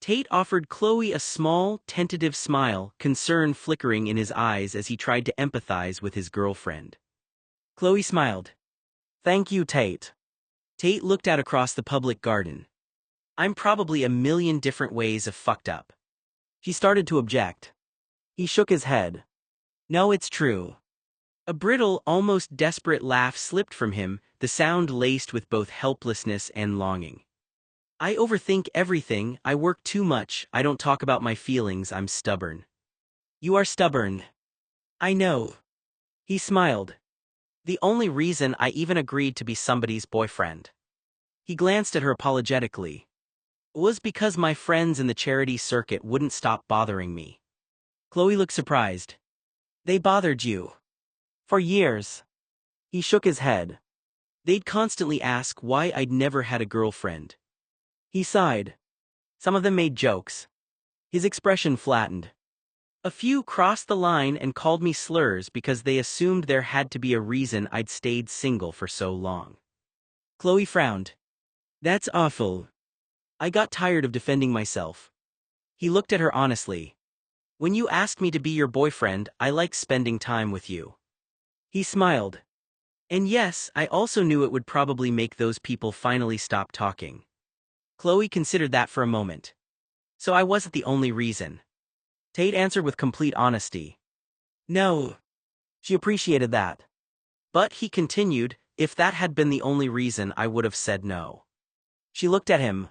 Tate offered Chloe a small, tentative smile, concern flickering in his eyes as he tried to empathize with his girlfriend. Chloe smiled. "Thank you, Tate." Tate looked out across the public garden. "I'm probably a million different ways of fucked up." She started to object. He shook his head. "No, it's true." A brittle, almost desperate laugh slipped from him, the sound laced with both helplessness and longing. "I overthink everything, I work too much, I don't talk about my feelings, I'm stubborn." "You are stubborn." "I know." He smiled. "The only reason I even agreed to be somebody's boyfriend." He glanced at her apologetically. "Was because my friends in the charity circuit wouldn't stop bothering me." Chloe looked surprised. "They bothered you?" "For years." He shook his head. "They'd constantly ask why I'd never had a girlfriend." He sighed. "Some of them made jokes." His expression flattened. "A few crossed the line and called me slurs because they assumed there had to be a reason I'd stayed single for so long." Chloe frowned. "That's awful." "I got tired of defending myself." He looked at her honestly. "When you asked me to be your boyfriend, I liked spending time with you." He smiled. "And yes, I also knew it would probably make those people finally stop talking." Chloe considered that for a moment. "So I wasn't the only reason." Tate answered with complete honesty. "No." She appreciated that. "But," he continued, "if that had been the only reason, I would have said no." She looked at him.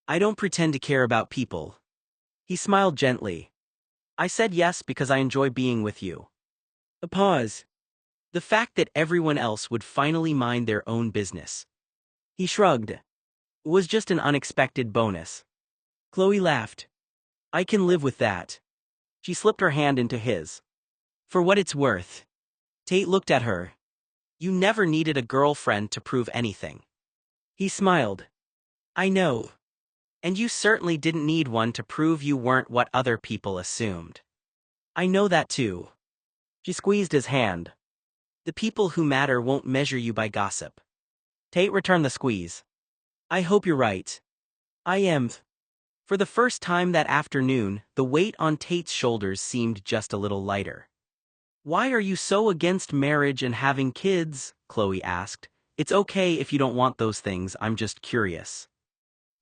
"I don't pretend to care about people." He smiled gently. "I said yes because I enjoy being with you." A pause. The fact that everyone else would finally mind their own business. He shrugged. It was just an unexpected bonus. Chloe laughed. "I can live with that." She slipped her hand into his. "For what it's worth." Tate looked at her. "You never needed a girlfriend to prove anything." He smiled. "I know. And you certainly didn't need one to prove you weren't what other people assumed." "I know that too." She squeezed his hand. "The people who matter won't measure you by gossip." Tate returned the squeeze. "I hope you're right." "I am." For the first time that afternoon, the weight on Tate's shoulders seemed just a little lighter. "Why are you so against marriage and having kids?" Chloe asked. "It's okay if you don't want those things, I'm just curious."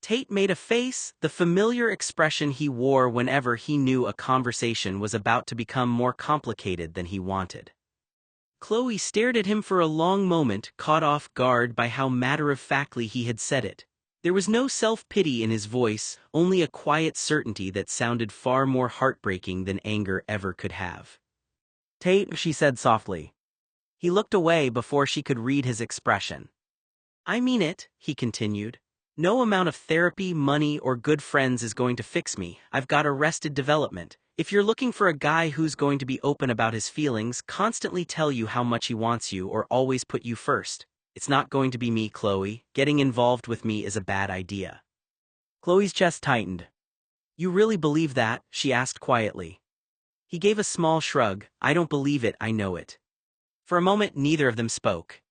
Tate made a face, the familiar expression he wore whenever he knew a conversation was about to become more complicated than he wanted. Chloe stared at him for a long moment, caught off guard by how matter-of-factly he had said it. There was no self-pity in his voice, only a quiet certainty that sounded far more heartbreaking than anger ever could have. "Tate," she said softly. He looked away before she could read his expression. "I mean it," he continued. "No amount of therapy, money, or good friends is going to fix me. I've got arrested development. If you're looking for a guy who's going to be open about his feelings, constantly tell you how much he wants you, or always put you first, it's not going to be me, Chloe. Getting involved with me is a bad idea." Chloe's chest tightened. "You really believe that?" she asked quietly. He gave a small shrug. "I don't believe it, I know it." For a moment neither of them spoke.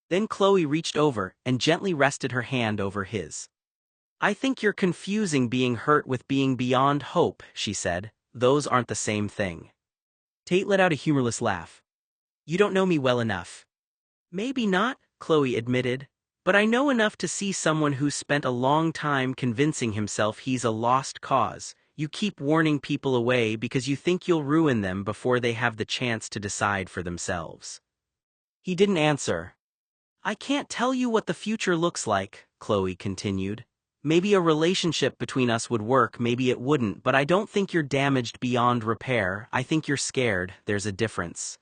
Then Chloe reached over and gently rested her hand over his. "I think you're confusing being hurt with being beyond hope," she said. "Those aren't the same thing." Tate let out a humorless laugh. "You don't know me well enough." "Maybe not," Chloe admitted, "but I know enough to see someone who's spent a long time convincing himself he's a lost cause. You keep warning people away because you think you'll ruin them before they have the chance to decide for themselves." He didn't answer. "I can't tell you what the future looks like," Chloe continued. "Maybe a relationship between us would work, maybe it wouldn't, but I don't think you're damaged beyond repair. I think you're scared. There's a difference."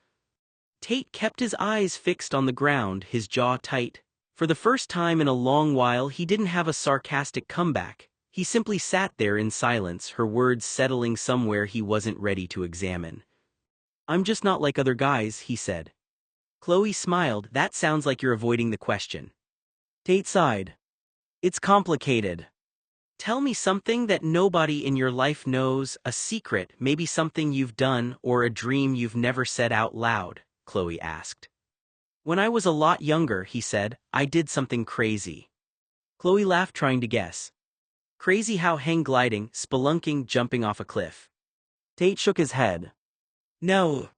Tate kept his eyes fixed on the ground, his jaw tight. For the first time in a long while he didn't have a sarcastic comeback. He simply sat there in silence, her words settling somewhere he wasn't ready to examine. "I'm just not like other guys," he said. Chloe smiled. "That sounds like you're avoiding the question." Tate sighed. "It's complicated." "Tell me something that nobody in your life knows, a secret, maybe something you've done or a dream you've never said out loud," Chloe asked. "When I was a lot younger," he said, "I did something crazy." Chloe laughed, trying to guess. Crazy how hang gliding, spelunking, jumping off a cliff. Tate shook his head. No.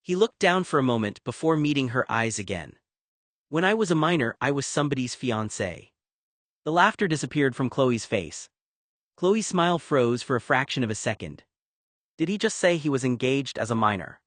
He looked down for a moment before meeting her eyes again. When I was a minor, I was somebody's fiancé. The laughter disappeared from Chloe's face. Chloe's smile froze for a fraction of a second. Did he just say he was engaged as a minor?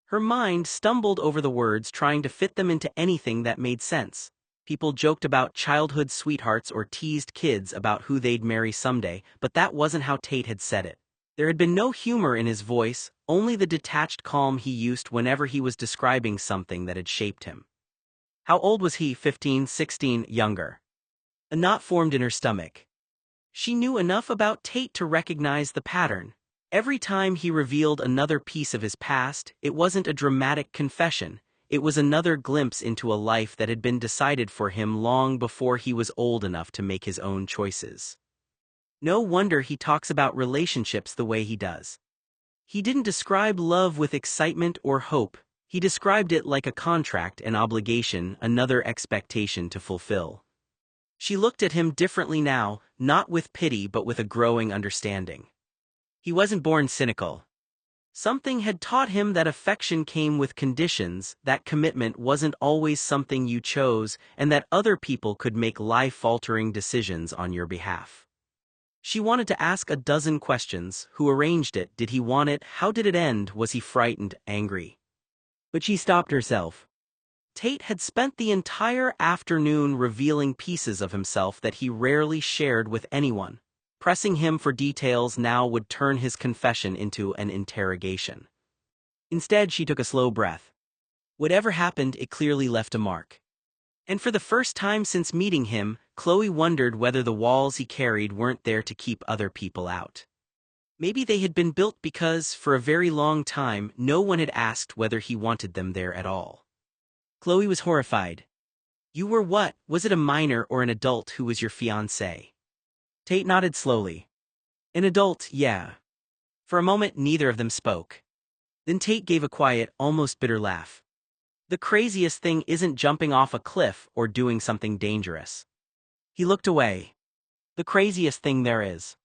Her mind stumbled over the words, trying to fit them into anything that made sense. People joked about childhood sweethearts or teased kids about who they'd marry someday, but that wasn't how Tate had said it. There had been no humor in his voice, only the detached calm he used whenever he was describing something that had shaped him. How old was he? 15, 16, younger. A knot formed in her stomach. She knew enough about Tate to recognize the pattern. Every time he revealed another piece of his past, it wasn't a dramatic confession. It was another glimpse into a life that had been decided for him long before he was old enough to make his own choices. No wonder he talks about relationships the way he does. He didn't describe love with excitement or hope. He described it like a contract, an obligation, another expectation to fulfill. She looked at him differently now, not with pity but with a growing understanding. He wasn't born cynical. Something had taught him that affection came with conditions, that commitment wasn't always something you chose, and that other people could make life-altering decisions on your behalf. She wanted to ask a dozen questions. Who arranged it? Did he want it? How did it end? Was he frightened, angry? But she stopped herself. Tate had spent the entire afternoon revealing pieces of himself that he rarely shared with anyone. Pressing him for details now would turn his confession into an interrogation. Instead, she took a slow breath. Whatever happened, it clearly left a mark. And for the first time since meeting him, Chloe wondered whether the walls he carried weren't there to keep other people out. Maybe they had been built because, for a very long time, no one had asked whether he wanted them there at all. Chloe was horrified. You were what? Was it a minor or an adult who was your fiancé? Tate nodded slowly. An adult, yeah. For a moment, neither of them spoke. Then Tate gave a quiet, almost bitter laugh. The craziest thing isn't jumping off a cliff or doing something dangerous. He looked away. The craziest thing there is.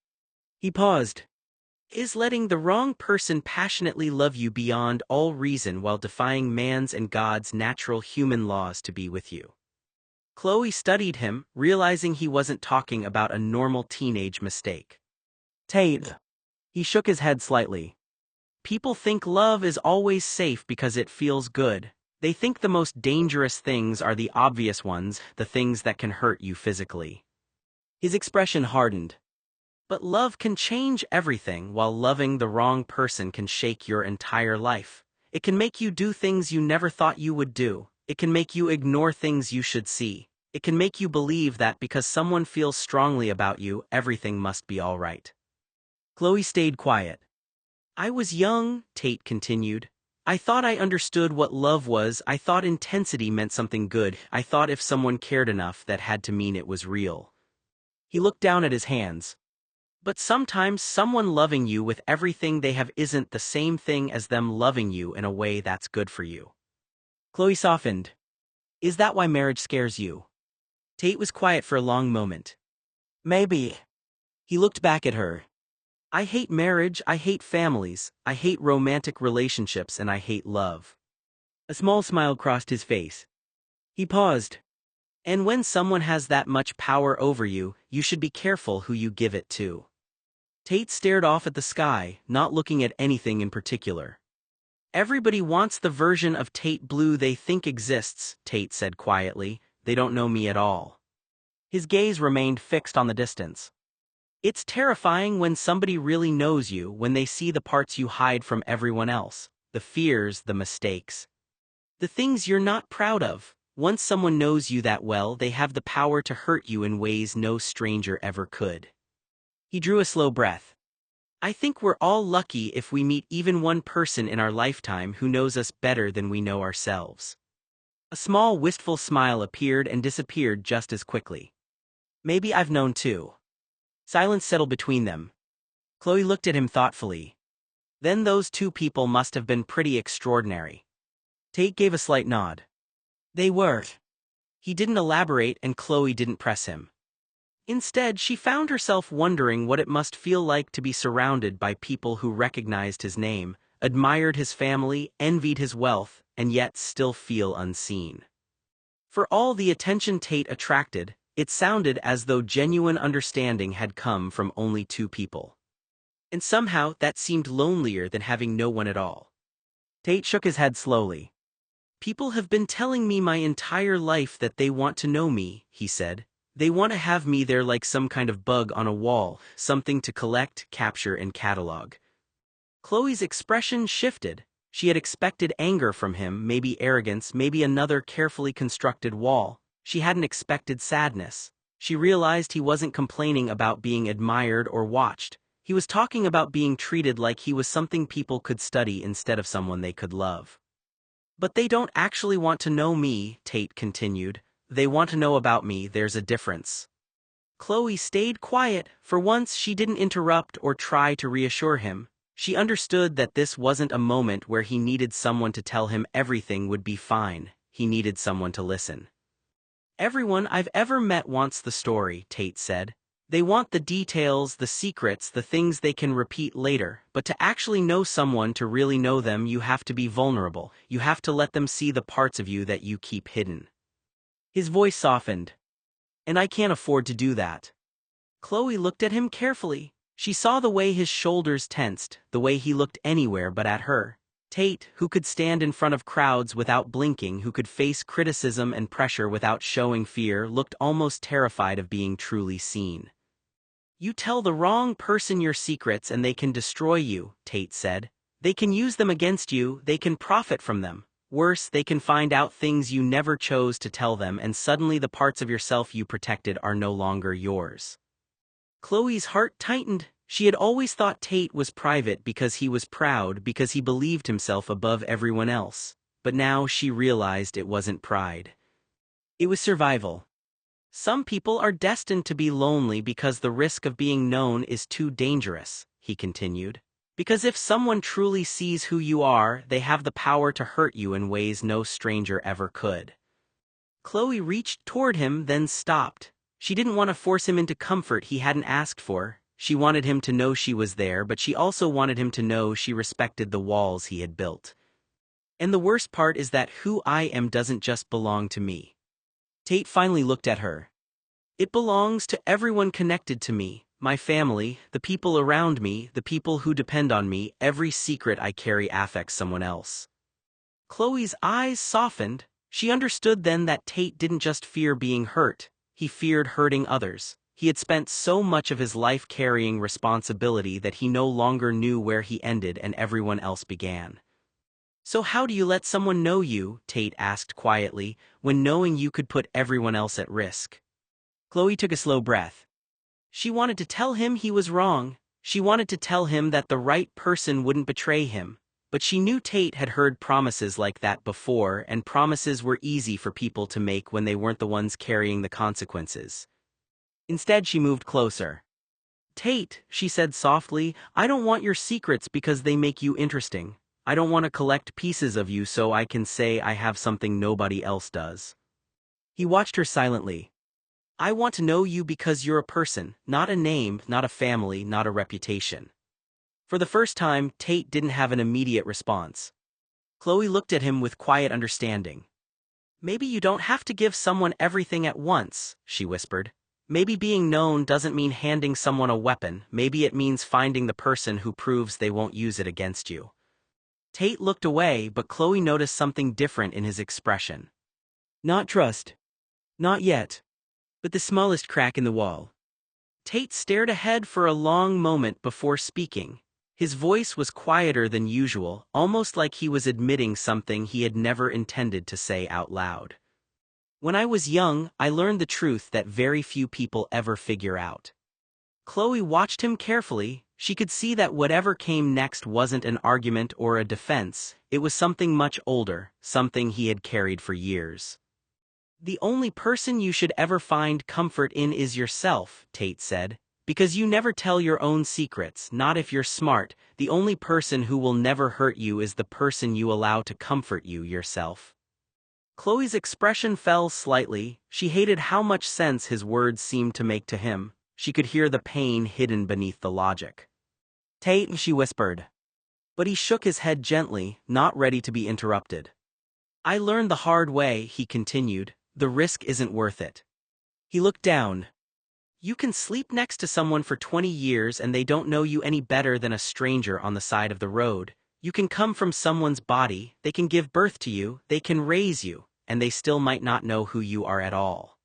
He paused. Is letting the wrong person passionately love you beyond all reason while defying man's and God's natural human laws to be with you. Chloe studied him, realizing he wasn't talking about a normal teenage mistake. Tate. He shook his head slightly. People think love is always safe because it feels good. They think the most dangerous things are the obvious ones, the things that can hurt you physically. His expression hardened. But love can change everything, while loving the wrong person can shake your entire life. It can make you do things you never thought you would do. It can make you ignore things you should see. It can make you believe that because someone feels strongly about you, everything must be all right. Chloe stayed quiet. I was young, Tate continued. I thought I understood what love was. I thought intensity meant something good. I thought if someone cared enough, that had to mean it was real. He looked down at his hands. But sometimes someone loving you with everything they have isn't the same thing as them loving you in a way that's good for you. Chloe softened. Is that why marriage scares you? Tate was quiet for a long moment. Maybe. He looked back at her. I hate marriage, I hate families, I hate romantic relationships, and I hate love. A small smile crossed his face. He paused. And when someone has that much power over you, you should be careful who you give it to. Tate stared off at the sky, not looking at anything in particular. Everybody wants the version of Tate Blue they think exists, Tate said quietly. They don't know me at all. His gaze remained fixed on the distance. It's terrifying when somebody really knows you, when they see the parts you hide from everyone else, the fears, the mistakes, the things you're not proud of. Once someone knows you that well, they have the power to hurt you in ways no stranger ever could. He drew a slow breath. I think we're all lucky if we meet even one person in our lifetime who knows us better than we know ourselves. A small, wistful smile appeared and disappeared just as quickly. Maybe I've known too. Silence settled between them. Chloe looked at him thoughtfully. Then those two people must have been pretty extraordinary. Tate gave a slight nod. They were. He didn't elaborate and Chloe didn't press him. Instead, she found herself wondering what it must feel like to be surrounded by people who recognized his name, admired his family, envied his wealth, and yet still feel unseen. For all the attention Tate attracted, it sounded as though genuine understanding had come from only two people. And somehow that seemed lonelier than having no one at all. Tate shook his head slowly. "People have been telling me my entire life that they want to know me," he said. "They want to have me there like some kind of bug on a wall, something to collect, capture, and catalog." Chloe's expression shifted. She had expected anger from him, maybe arrogance, maybe another carefully constructed wall. She hadn't expected sadness. She realized he wasn't complaining about being admired or watched. He was talking about being treated like he was something people could study instead of someone they could love. "But they don't actually want to know me," Tate continued. "They want to know about me. There's a difference." Chloe stayed quiet. For once, she didn't interrupt or try to reassure him. She understood that this wasn't a moment where he needed someone to tell him everything would be fine. He needed someone to listen. "Everyone I've ever met wants the story," Tate said. "They want the details, the secrets, the things they can repeat later. But to actually know someone, to really know them, you have to be vulnerable. You have to let them see the parts of you that you keep hidden." His voice softened. "And I can't afford to do that." Chloe looked at him carefully. She saw the way his shoulders tensed, the way he looked anywhere but at her. Tate, who could stand in front of crowds without blinking, who could face criticism and pressure without showing fear, looked almost terrified of being truly seen. "You tell the wrong person your secrets and they can destroy you," Tate said. "They can use them against you, they can profit from them. Worse, they can find out things you never chose to tell them, and suddenly the parts of yourself you protected are no longer yours." Chloe's heart tightened. She had always thought Tate was private because he was proud, because he believed himself above everyone else. But now she realized it wasn't pride. It was survival. "Some people are destined to be lonely because the risk of being known is too dangerous," he continued. "Because if someone truly sees who you are, they have the power to hurt you in ways no stranger ever could." Chloe reached toward him, then stopped. She didn't want to force him into comfort he hadn't asked for. She wanted him to know she was there, but she also wanted him to know she respected the walls he had built. "And the worst part is that who I am doesn't just belong to me." Tate finally looked at her. "It belongs to everyone connected to me. My family, the people around me, the people who depend on me. Every secret I carry affects someone else." Chloe's eyes softened. She understood then that Tate didn't just fear being hurt. He feared hurting others. He had spent so much of his life carrying responsibility that he no longer knew where he ended and everyone else began. "So how do you let someone know you," Tate asked quietly, "when knowing you could put everyone else at risk?" Chloe took a slow breath. She wanted to tell him he was wrong. She wanted to tell him that the right person wouldn't betray him. But she knew Tate had heard promises like that before, and promises were easy for people to make when they weren't the ones carrying the consequences. Instead, she moved closer. "Tate," she said softly, "I don't want your secrets because they make you interesting. I don't want to collect pieces of you so I can say I have something nobody else does." He watched her silently. "I want to know you because you're a person, not a name, not a family, not a reputation." For the first time, Tate didn't have an immediate response. Chloe looked at him with quiet understanding. "Maybe you don't have to give someone everything at once," she whispered. "Maybe being known doesn't mean handing someone a weapon. Maybe it means finding the person who proves they won't use it against you." Tate looked away, but Chloe noticed something different in his expression. Not trust. Not yet. But the smallest crack in the wall. Tate stared ahead for a long moment before speaking. His voice was quieter than usual, almost like he was admitting something he had never intended to say out loud. "When I was young, I learned the truth that very few people ever figure out." Chloe watched him carefully. She could see that whatever came next wasn't an argument or a defense. It was something much older, something he had carried for years. "The only person you should ever find comfort in is yourself," Tate said. "Because you never tell your own secrets, not if you're smart. The only person who will never hurt you is the person you allow to comfort you, yourself." Chloe's expression fell slightly. She hated how much sense his words seemed to make to him. She could hear the pain hidden beneath the logic. Tate, she whispered. But he shook his head gently, not ready to be interrupted. I learned the hard way, he continued. The risk isn't worth it. He looked down. You can sleep next to someone for 20 years and they don't know you any better than a stranger on the side of the road. You can come from someone's body, they can give birth to you, they can raise you, and they still might not know who you are at all.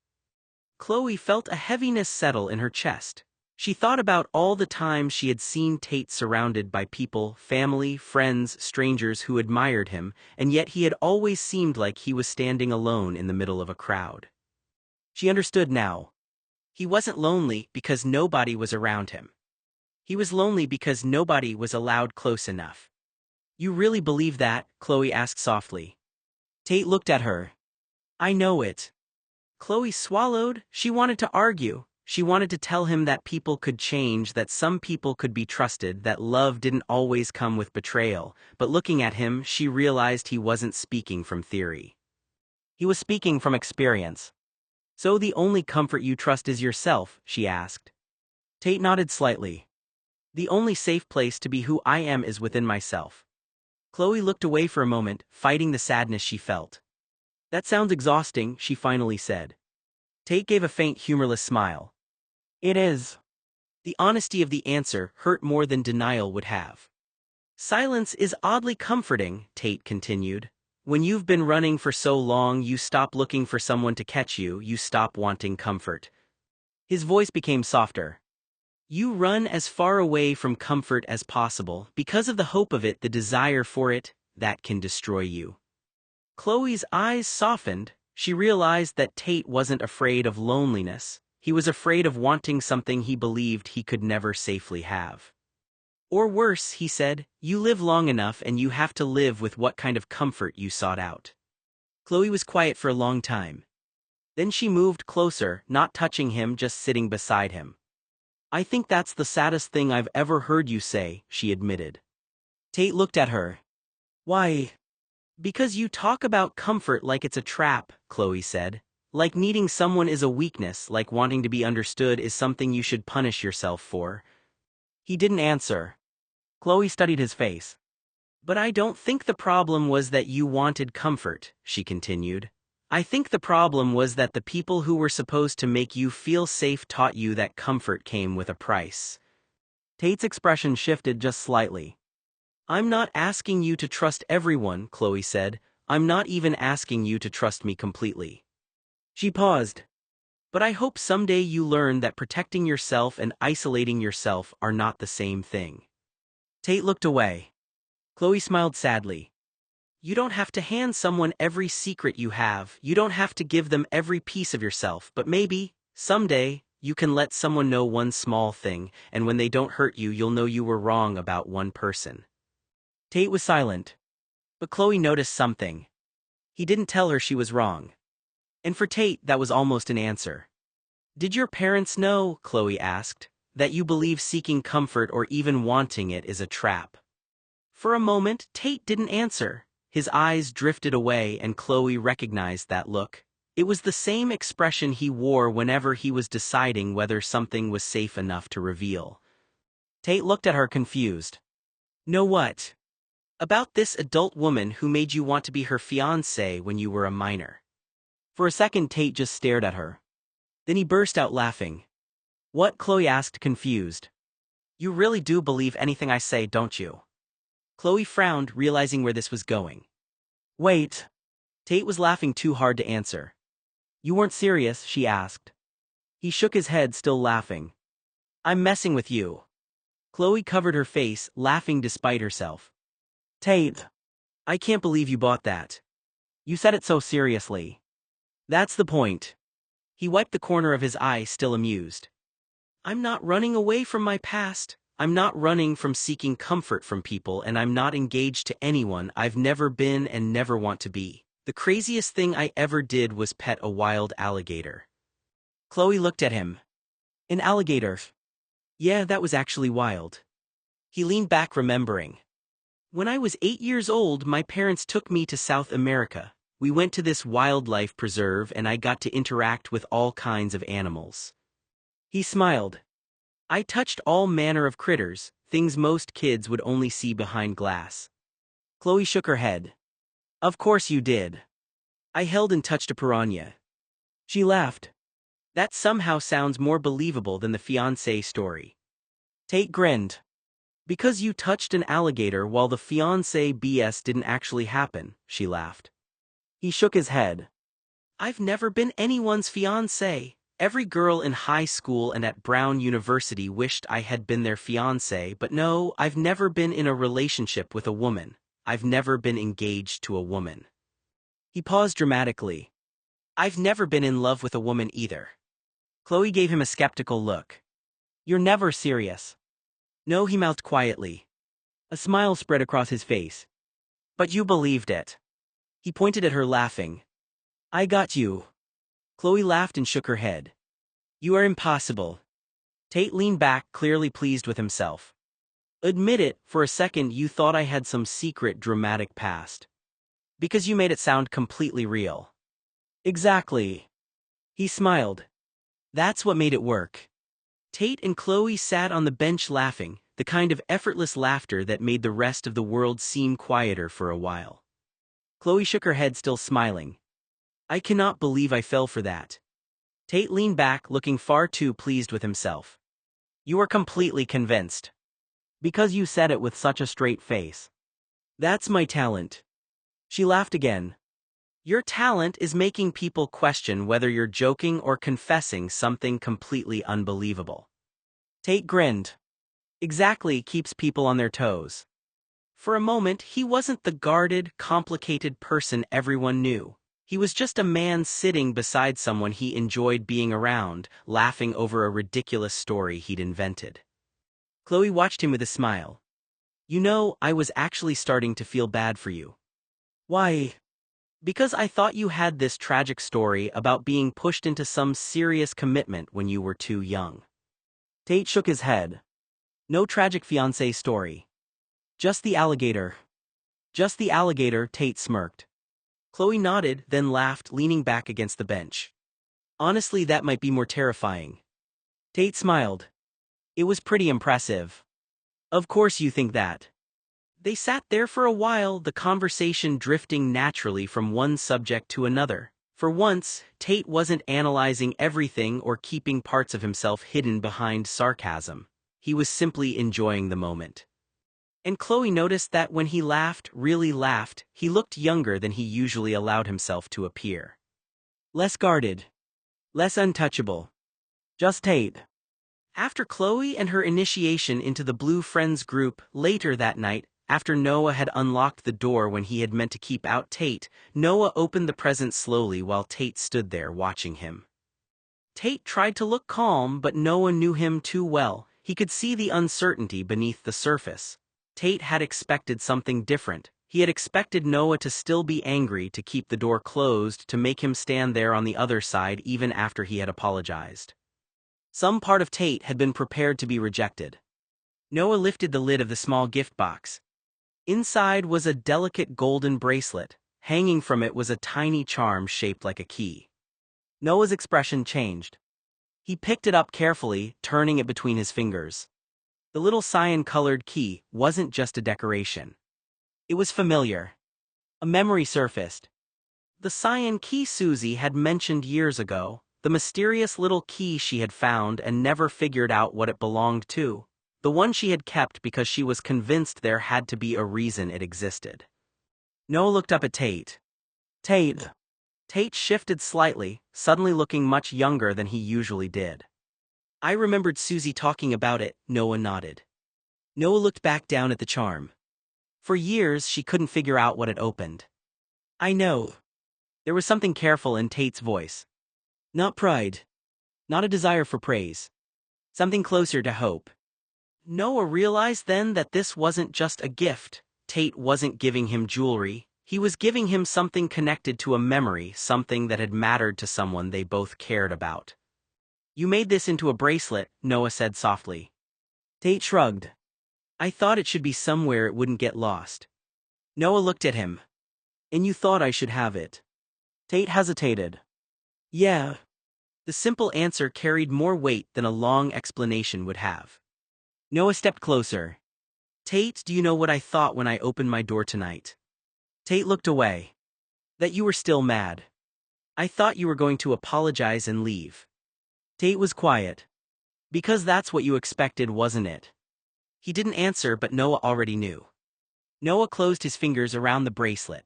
Chloe felt a heaviness settle in her chest. She thought about all the times she had seen Tate surrounded by people, family, friends, strangers who admired him, and yet he had always seemed like he was standing alone in the middle of a crowd. She understood now. He wasn't lonely because nobody was around him. He was lonely because nobody was allowed close enough. You really believe that? Chloe asked softly. Tate looked at her. I know it. Chloe swallowed. She wanted to argue. She wanted to tell him that people could change, that some people could be trusted, that love didn't always come with betrayal, but looking at him, she realized he wasn't speaking from theory. He was speaking from experience. So the only comfort you trust is yourself, she asked. Tate nodded slightly. The only safe place to be who I am is within myself. Chloe looked away for a moment, fighting the sadness she felt. That sounds exhausting, she finally said. Tate gave a faint, humorless smile. It is. The honesty of the answer hurt more than denial would have. Silence is oddly comforting, Tate continued. When you've been running for so long, you stop looking for someone to catch you, you stop wanting comfort. His voice became softer. You run as far away from comfort as possible, because of the hope of it, the desire for it, that can destroy you. Chloe's eyes softened. She realized that Tate wasn't afraid of loneliness. He was afraid of wanting something he believed he could never safely have. Or worse, he said, you live long enough and you have to live with what kind of comfort you sought out. Chloe was quiet for a long time. Then she moved closer, not touching him, just sitting beside him. I think that's the saddest thing I've ever heard you say, she admitted. Tate looked at her. Why? Because you talk about comfort like it's a trap, Chloe said. Like needing someone is a weakness, like wanting to be understood is something you should punish yourself for. He didn't answer. Chloe studied his face. But I don't think the problem was that you wanted comfort, she continued. I think the problem was that the people who were supposed to make you feel safe taught you that comfort came with a price. Tate's expression shifted just slightly. I'm not asking you to trust everyone, Chloe said. I'm not even asking you to trust me completely. She paused. But I hope someday you learn that protecting yourself and isolating yourself are not the same thing. Tate looked away. Chloe smiled sadly. You don't have to hand someone every secret you have, you don't have to give them every piece of yourself, but maybe, someday, you can let someone know one small thing, and when they don't hurt you, you'll know you were wrong about one person. Tate was silent. But Chloe noticed something. He didn't tell her she was wrong. And for Tate, that was almost an answer. Did your parents know, Chloe asked, that you believe seeking comfort or even wanting it is a trap? For a moment, Tate didn't answer. His eyes drifted away and Chloe recognized that look. It was the same expression he wore whenever he was deciding whether something was safe enough to reveal. Tate looked at her confused. Know what? About this adult woman who made you want to be her fiancé when you were a minor. For a second Tate just stared at her. Then he burst out laughing. What? Chloe asked, confused. You really do believe anything I say, don't you? Chloe frowned, realizing where this was going. Wait. Tate was laughing too hard to answer. You weren't serious, she asked. He shook his head, still laughing. I'm messing with you. Chloe covered her face, laughing despite herself. Tate. I can't believe you bought that. You said it so seriously. That's the point. He wiped the corner of his eye, still amused. I'm not running away from my past. I'm not running from seeking comfort from people, and I'm not engaged to anyone I've never been and never want to be. The craziest thing I ever did was pet a wild alligator. Chloe looked at him. An alligator? Yeah, that was actually wild. He leaned back, remembering. When I was 8 years old, my parents took me to South America. We went to this wildlife preserve and I got to interact with all kinds of animals. He smiled. I touched all manner of critters, things most kids would only see behind glass. Chloe shook her head. Of course you did. I held and touched a piranha. She laughed. That somehow sounds more believable than the fiancé story. Tate grinned. Because you touched an alligator while the fiancé BS didn't actually happen, she laughed. He shook his head. I've never been anyone's fiancé. Every girl in high school and at Brown University wished I had been their fiancé, but no, I've never been in a relationship with a woman. I've never been engaged to a woman. He paused dramatically. I've never been in love with a woman either. Chloe gave him a skeptical look. You're never serious. No, he mouthed quietly. A smile spread across his face. But you believed it. He pointed at her, laughing. I got you. Chloe laughed and shook her head. You are impossible. Tate leaned back, clearly pleased with himself. Admit it, for a second you thought I had some secret dramatic past. Because you made it sound completely real. Exactly. He smiled. That's what made it work. Tate and Chloe sat on the bench laughing, the kind of effortless laughter that made the rest of the world seem quieter for a while. Chloe shook her head, still smiling. I cannot believe I fell for that. Tate leaned back, looking far too pleased with himself. You are completely convinced. Because you said it with such a straight face. That's my talent. She laughed again. Your talent is making people question whether you're joking or confessing something completely unbelievable. Tate grinned. Exactly, keeps people on their toes. For a moment, he wasn't the guarded, complicated person everyone knew. He was just a man sitting beside someone he enjoyed being around, laughing over a ridiculous story he'd invented. Chloe watched him with a smile. You know, I was actually starting to feel bad for you. Why? Because I thought you had this tragic story about being pushed into some serious commitment when you were too young. Tate shook his head. No tragic fiancé story. Just the alligator. Just the alligator, Tate smirked. Chloe nodded, then laughed, leaning back against the bench. Honestly, that might be more terrifying. Tate smiled. It was pretty impressive. Of course you think that. They sat there for a while, the conversation drifting naturally from one subject to another. For once, Tate wasn't analyzing everything or keeping parts of himself hidden behind sarcasm. He was simply enjoying the moment. And Chloe noticed that when he laughed, really laughed, he looked younger than he usually allowed himself to appear. Less guarded. Less untouchable. Just Tate. After Chloe and her initiation into the Blue Friends group, later that night, after Noah had unlocked the door when he had meant to keep out Tate, Noah opened the present slowly while Tate stood there watching him. Tate tried to look calm, but Noah knew him too well. He could see the uncertainty beneath the surface. Tate had expected something different. He had expected Noah to still be angry, to keep the door closed, to make him stand there on the other side even after he had apologized. Some part of Tate had been prepared to be rejected. Noah lifted the lid of the small gift box. Inside was a delicate golden bracelet. Hanging from it was a tiny charm shaped like a key. Noah's expression changed. He picked it up carefully, turning it between his fingers. The little cyan-colored key wasn't just a decoration. It was familiar. A memory surfaced. The cyan key Susie had mentioned years ago, the mysterious little key she had found and never figured out what it belonged to. The one she had kept because she was convinced there had to be a reason it existed. Noah looked up at Tate. Tate. Tate shifted slightly, suddenly looking much younger than he usually did. I remembered Susie talking about it, Noah nodded. Noah looked back down at the charm. For years she couldn't figure out what it opened. I know. There was something careful in Tate's voice. Not pride. Not a desire for praise. Something closer to hope. Noah realized then that this wasn't just a gift. Tate wasn't giving him jewelry. He was giving him something connected to a memory, something that had mattered to someone they both cared about. You made this into a bracelet, Noah said softly. Tate shrugged. I thought it should be somewhere it wouldn't get lost. Noah looked at him. And you thought I should have it. Tate hesitated. Yeah. The simple answer carried more weight than a long explanation would have. Noah stepped closer. Tate, do you know what I thought when I opened my door tonight? Tate looked away. That you were still mad. I thought you were going to apologize and leave. Tate was quiet. Because that's what you expected, wasn't it? He didn't answer, but Noah already knew. Noah closed his fingers around the bracelet.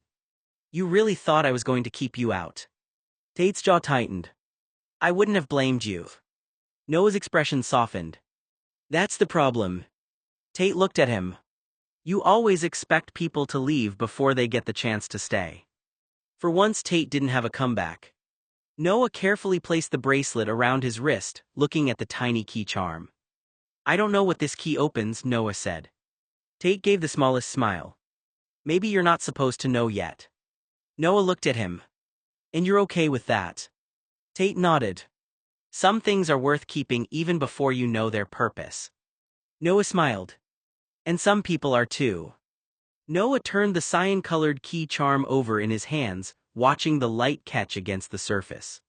You really thought I was going to keep you out. Tate's jaw tightened. I wouldn't have blamed you. Noah's expression softened. That's the problem. Tate looked at him. You always expect people to leave before they get the chance to stay. For once, Tate didn't have a comeback. Noah carefully placed the bracelet around his wrist, looking at the tiny key charm. I don't know what this key opens, Noah said. Tate gave the smallest smile. Maybe you're not supposed to know yet. Noah looked at him. And you're okay with that? Tate nodded. Some things are worth keeping even before you know their purpose. Noah smiled. And some people are too. Noah turned the cyan-colored key charm over in his hands, watching the light catch against the surface.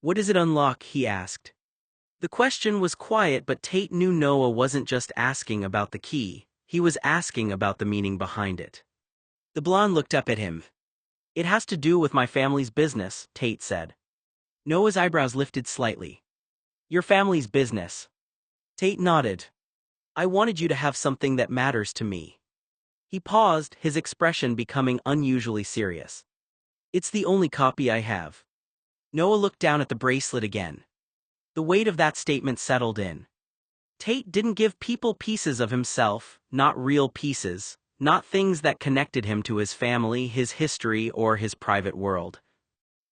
What does it unlock? He asked. The question was quiet, but Tate knew Noah wasn't just asking about the key, he was asking about the meaning behind it. The blonde looked up at him. It has to do with my family's business, Tate said. Noah's eyebrows lifted slightly. Your family's business? Tate nodded. I wanted you to have something that matters to me. He paused, his expression becoming unusually serious. It's the only copy I have. Noah looked down at the bracelet again. The weight of that statement settled in. Tate didn't give people pieces of himself, not real pieces, not things that connected him to his family, his history, or his private world.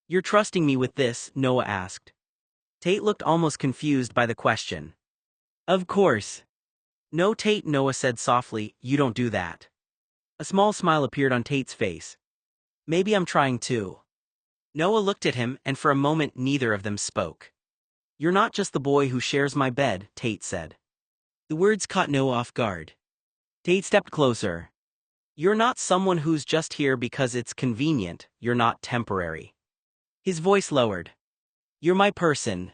You're trusting me with this? Noah asked. Tate looked almost confused by the question. Of course. No, Tate, Noah said softly, you don't do that. A small smile appeared on Tate's face. Maybe I'm trying to. Noah looked at him, and for a moment neither of them spoke. You're not just the boy who shares my bed, Tate said. The words caught Noah off guard. Tate stepped closer. You're not someone who's just here because it's convenient, you're not temporary. His voice lowered. You're my person.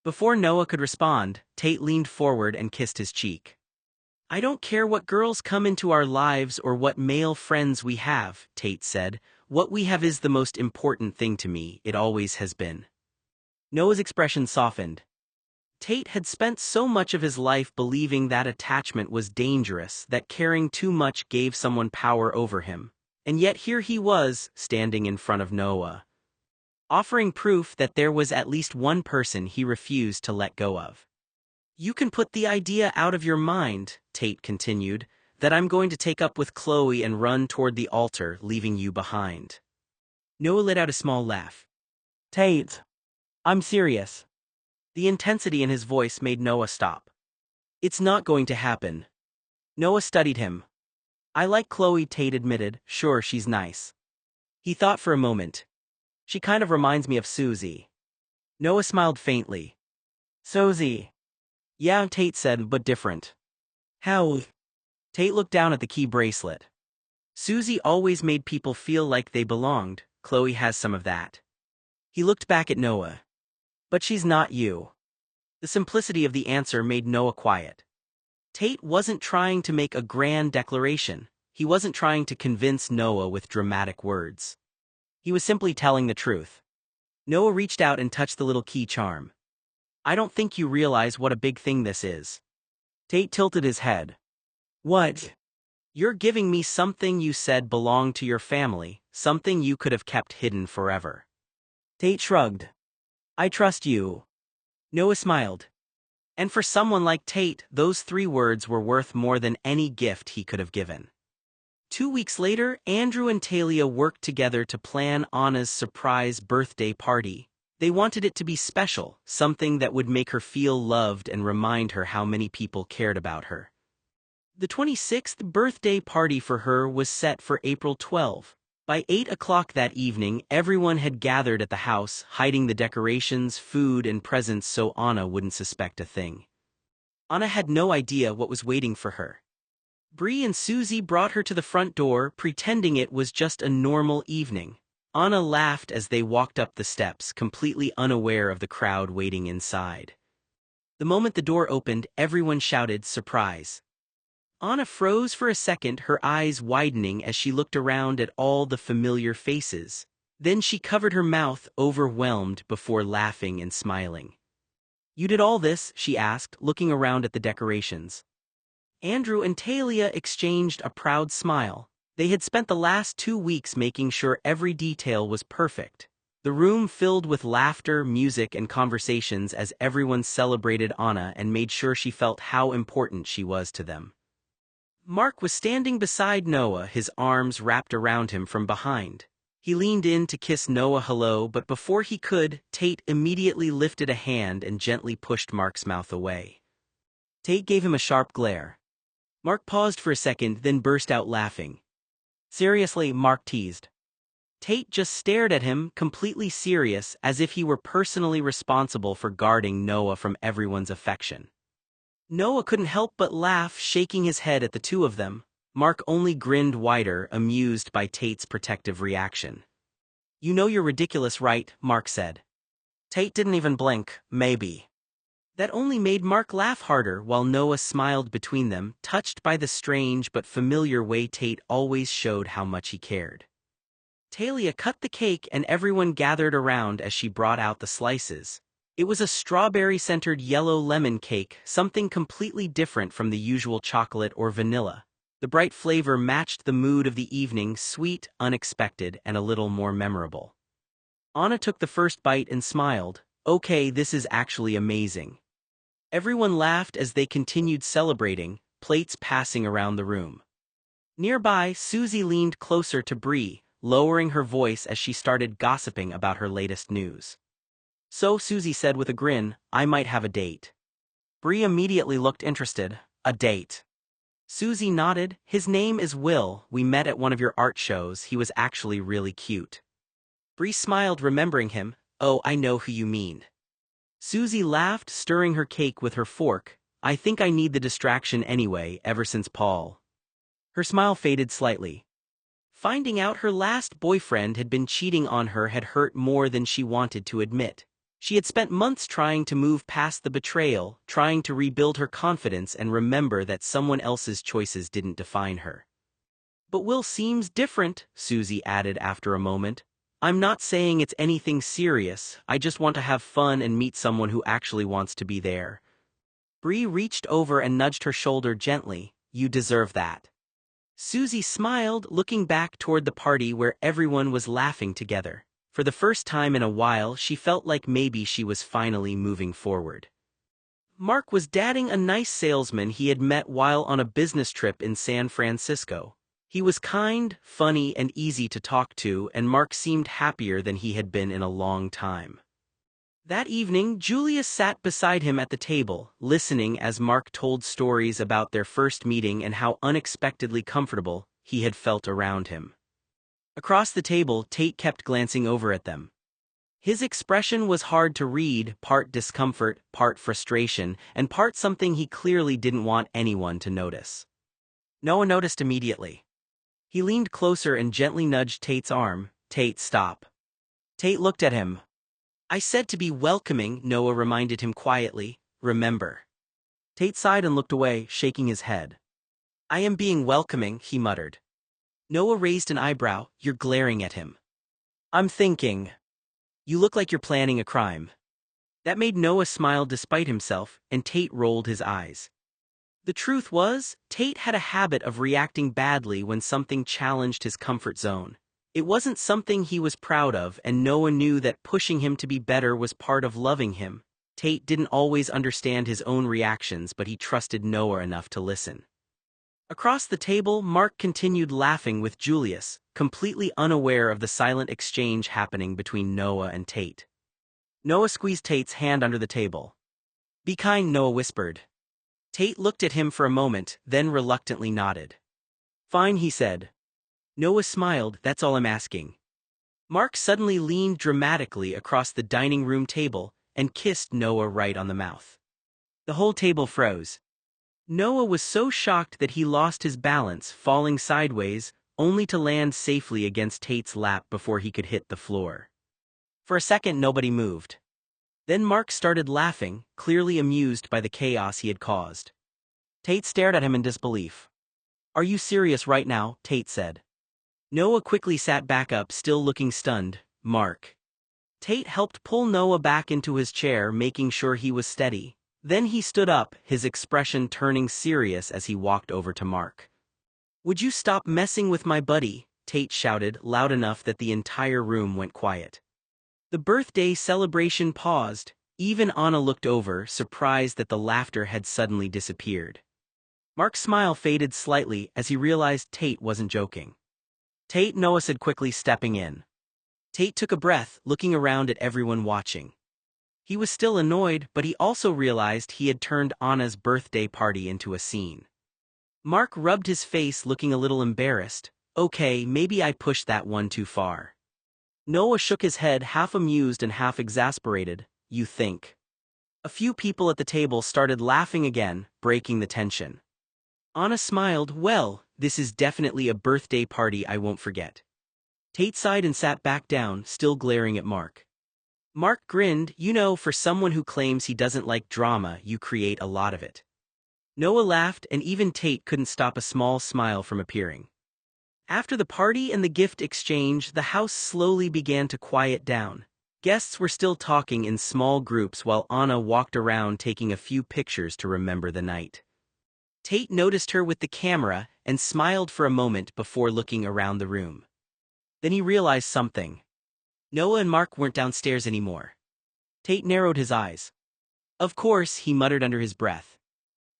Before Noah could respond, Tate leaned forward and kissed his cheek. I don't care what girls come into our lives or what male friends we have, Tate said. What we have is the most important thing to me, it always has been. Noah's expression softened. Tate had spent so much of his life believing that attachment was dangerous, that caring too much gave someone power over him. And yet here he was, standing in front of Noah, offering proof that there was at least one person he refused to let go of. You can put the idea out of your mind, Tate continued, that I'm going to take up with Chloe and run toward the altar, leaving you behind. Noah let out a small laugh. Tate, I'm serious. The intensity in his voice made Noah stop. It's not going to happen. Noah studied him. I like Chloe, Tate admitted, sure she's nice. He thought for a moment. She kind of reminds me of Susie. Noah smiled faintly. Susie. Yeah, Tate said, but different. How? Tate looked down at the key bracelet. Susie always made people feel like they belonged, Chloe has some of that. He looked back at Noah. But she's not you. The simplicity of the answer made Noah quiet. Tate wasn't trying to make a grand declaration. He wasn't trying to convince Noah with dramatic words. He was simply telling the truth. Noah reached out and touched the little key charm. I don't think you realize what a big thing this is. Tate tilted his head. What? You're giving me something you said belonged to your family, something you could have kept hidden forever. Tate shrugged. I trust you. Noah smiled. And for someone like Tate, those 3 words were worth more than any gift he could have given. 2 weeks later, Andrew and Talia worked together to plan Anna's surprise birthday party. They wanted it to be special, something that would make her feel loved and remind her how many people cared about her. The 26th birthday party for her was set for April 12. By 8 o'clock that evening, everyone had gathered at the house, hiding the decorations, food, and presents so Anna wouldn't suspect a thing. Anna had no idea what was waiting for her. Bree and Susie brought her to the front door, pretending it was just a normal evening. Anna laughed as they walked up the steps, completely unaware of the crowd waiting inside. The moment the door opened, everyone shouted, "Surprise!" Anna froze for a second, her eyes widening as she looked around at all the familiar faces. Then she covered her mouth, overwhelmed, before laughing and smiling. "You did all this?" she asked, looking around at the decorations. Andrew and Talia exchanged a proud smile. They had spent the last 2 weeks making sure every detail was perfect. The room filled with laughter, music, and conversations as everyone celebrated Anna and made sure she felt how important she was to them. Mark was standing beside Noah, his arms wrapped around him from behind. He leaned in to kiss Noah hello, but before he could, Tate immediately lifted a hand and gently pushed Mark's mouth away. Tate gave him a sharp glare. Mark paused for a second, then burst out laughing. "Seriously?" Mark teased. Tate just stared at him, completely serious, as if he were personally responsible for guarding Noah from everyone's affection. Noah couldn't help but laugh, shaking his head at the two of them. Mark only grinned wider, amused by Tate's protective reaction. "You know you're ridiculous, right?" Mark said. Tate didn't even blink. "Maybe." That only made Mark laugh harder, while Noah smiled between them, touched by the strange but familiar way Tate always showed how much he cared. Talia cut the cake and everyone gathered around as she brought out the slices. It was a strawberry-scented yellow lemon cake, something completely different from the usual chocolate or vanilla. The bright flavor matched the mood of the evening, sweet, unexpected, and a little more memorable. Anna took the first bite and smiled. "Okay, this is actually amazing." Everyone laughed as they continued celebrating, plates passing around the room. Nearby, Susie leaned closer to Bree, lowering her voice as she started gossiping about her latest news. "So," Susie said with a grin, "I might have a date." Bree immediately looked interested. "A date?" Susie nodded. "His name is Will. We met at one of your art shows. He was actually really cute." Bree smiled, remembering him. "Oh, I know who you mean." Susie laughed, stirring her cake with her fork. "I think I need the distraction anyway, ever since Paul." Her smile faded slightly. Finding out her last boyfriend had been cheating on her had hurt more than she wanted to admit. She had spent months trying to move past the betrayal, trying to rebuild her confidence and remember that someone else's choices didn't define her. "But Will seems different," Susie added after a moment. "I'm not saying it's anything serious, I just want to have fun and meet someone who actually wants to be there." Bree reached over and nudged her shoulder gently. "You deserve that." Susie smiled, looking back toward the party where everyone was laughing together. For the first time in a while, she felt like maybe she was finally moving forward. Mark was dating a nice salesman he had met while on a business trip in San Francisco. He was kind, funny, and easy to talk to, and Mark seemed happier than he had been in a long time. That evening, Julius sat beside him at the table, listening as Mark told stories about their first meeting and how unexpectedly comfortable he had felt around him. Across the table, Tate kept glancing over at them. His expression was hard to read, part discomfort, part frustration, and part something he clearly didn't want anyone to notice. Noah noticed immediately. He leaned closer and gently nudged Tate's arm. "Tate, stop." Tate looked at him. "I said to be welcoming," Noah reminded him quietly. "Remember." Tate sighed and looked away, shaking his head. "I am being welcoming," he muttered. Noah raised an eyebrow. "You're glaring at him." "I'm thinking. You look like you're planning a crime." That made Noah smile despite himself, and Tate rolled his eyes. The truth was, Tate had a habit of reacting badly when something challenged his comfort zone. It wasn't something he was proud of, and Noah knew that pushing him to be better was part of loving him. Tate didn't always understand his own reactions, but he trusted Noah enough to listen. Across the table, Mark continued laughing with Julius, completely unaware of the silent exchange happening between Noah and Tate. Noah squeezed Tate's hand under the table. "Be kind," Noah whispered. Tate looked at him for a moment, then reluctantly nodded. "Fine," he said. Noah smiled. "That's all I'm asking." Mark suddenly leaned dramatically across the dining room table and kissed Noah right on the mouth. The whole table froze. Noah was so shocked that he lost his balance, falling sideways, only to land safely against Tate's lap before he could hit the floor. For a second nobody moved. Then Mark started laughing, clearly amused by the chaos he had caused. Tate stared at him in disbelief. "Are you serious right now?" Tate said. Noah quickly sat back up, still looking stunned. "Mark." Tate helped pull Noah back into his chair, making sure he was steady. Then he stood up, his expression turning serious as he walked over to Mark. "Would you stop messing with my buddy?" Tate shouted, loud enough that the entire room went quiet. The birthday celebration paused. Even Anna looked over, surprised that the laughter had suddenly disappeared. Mark's smile faded slightly as he realized Tate wasn't joking. "Tate," Noah said quickly, stepping in. Tate took a breath, looking around at everyone watching. He was still annoyed, but he also realized he had turned Anna's birthday party into a scene. Mark rubbed his face, looking a little embarrassed. "Okay, maybe I pushed that one too far." Noah shook his head, half amused and half exasperated. "You think?" A few people at the table started laughing again, breaking the tension. Anna smiled. "Well, this is definitely a birthday party I won't forget." Tate sighed and sat back down, still glaring at Mark. Mark grinned. "You know, for someone who claims he doesn't like drama, you create a lot of it." Noah laughed, and even Tate couldn't stop a small smile from appearing. After the party and the gift exchange, the house slowly began to quiet down. Guests were still talking in small groups while Anna walked around taking a few pictures to remember the night. Tate noticed her with the camera and smiled for a moment before looking around the room. Then he realized something. Noah and Mark weren't downstairs anymore. Tate narrowed his eyes. "Of course," he muttered under his breath.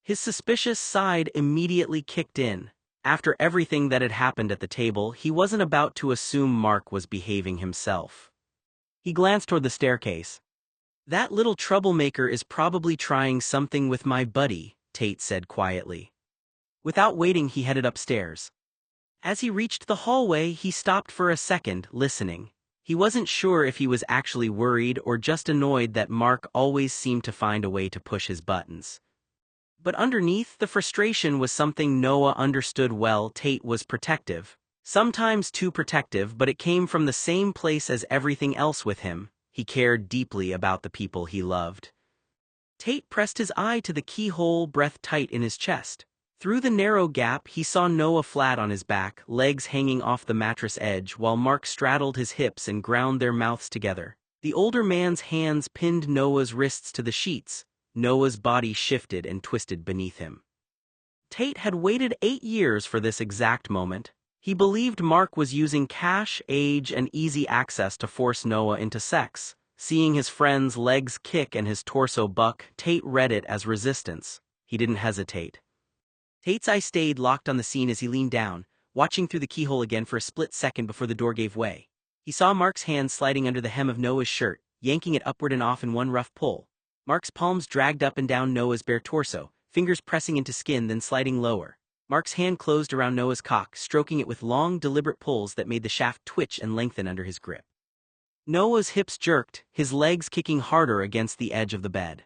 His suspicious side immediately kicked in. After everything that had happened at the table, he wasn't about to assume Mark was behaving himself. He glanced toward the staircase. "That little troublemaker is probably trying something with my buddy," Tate said quietly. Without waiting, he headed upstairs. As he reached the hallway, he stopped for a second, listening. He wasn't sure if he was actually worried or just annoyed that Mark always seemed to find a way to push his buttons. But underneath the frustration was something Noah understood well. Tate was protective. Sometimes too protective, but it came from the same place as everything else with him. He cared deeply about the people he loved. Tate pressed his eye to the keyhole, breath tight in his chest. Through the narrow gap, he saw Noah flat on his back, legs hanging off the mattress edge, while Mark straddled his hips and ground their mouths together. The older man's hands pinned Noah's wrists to the sheets. Noah's body shifted and twisted beneath him. Tate had waited 8 years for this exact moment. He believed Mark was using cash, age, and easy access to force Noah into sex. Seeing his friend's legs kick and his torso buck, Tate read it as resistance. He didn't hesitate. Tate's eye stayed locked on the scene as he leaned down, watching through the keyhole again for a split second before the door gave way. He saw Mark's hand sliding under the hem of Noah's shirt, yanking it upward and off in one rough pull. Mark's palms dragged up and down Noah's bare torso, fingers pressing into skin then sliding lower. Mark's hand closed around Noah's cock, stroking it with long, deliberate pulls that made the shaft twitch and lengthen under his grip. Noah's hips jerked, his legs kicking harder against the edge of the bed.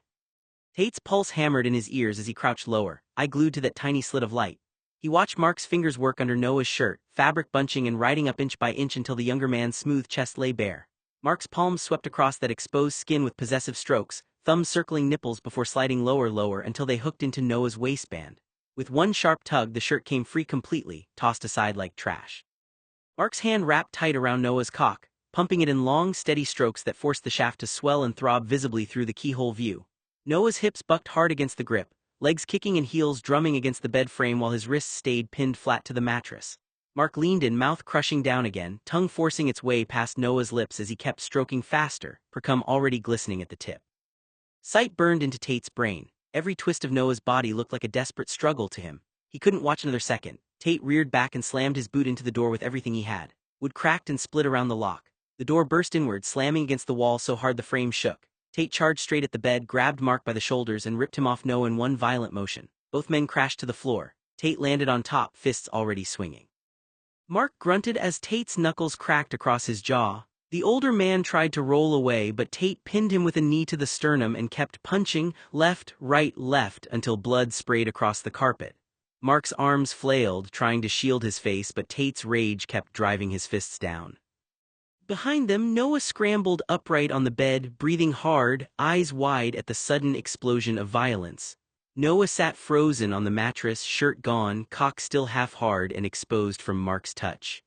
Tate's pulse hammered in his ears as he crouched lower, eye glued to that tiny slit of light. He watched Mark's fingers work under Noah's shirt, fabric bunching and riding up inch by inch until the younger man's smooth chest lay bare. Mark's palms swept across that exposed skin with possessive strokes, thumbs circling nipples before sliding lower until they hooked into Noah's waistband. With one sharp tug, the shirt came free completely, tossed aside like trash. Mark's hand wrapped tight around Noah's cock, pumping it in long, steady strokes that forced the shaft to swell and throb visibly through the keyhole view. Noah's hips bucked hard against the grip, legs kicking and heels drumming against the bed frame while his wrists stayed pinned flat to the mattress. Mark leaned in, mouth crushing down again, tongue forcing its way past Noah's lips as he kept stroking faster, her cum already glistening at the tip. Sight burned into Tate's brain. Every twist of Noah's body looked like a desperate struggle to him. He couldn't watch another second. Tate reared back and slammed his boot into the door with everything he had. Wood cracked and split around the lock. The door burst inward, slamming against the wall so hard the frame shook. Tate charged straight at the bed, grabbed Mark by the shoulders and ripped him off Noah in one violent motion. Both men crashed to the floor. Tate landed on top, fists already swinging. Mark grunted as Tate's knuckles cracked across his jaw. The older man tried to roll away, but Tate pinned him with a knee to the sternum and kept punching, left, right, left, until blood sprayed across the carpet. Mark's arms flailed, trying to shield his face, but Tate's rage kept driving his fists down. Behind them, Noah scrambled upright on the bed, breathing hard, eyes wide at the sudden explosion of violence. Noah sat frozen on the mattress, shirt gone, cock still half hard and exposed from Mark's touch.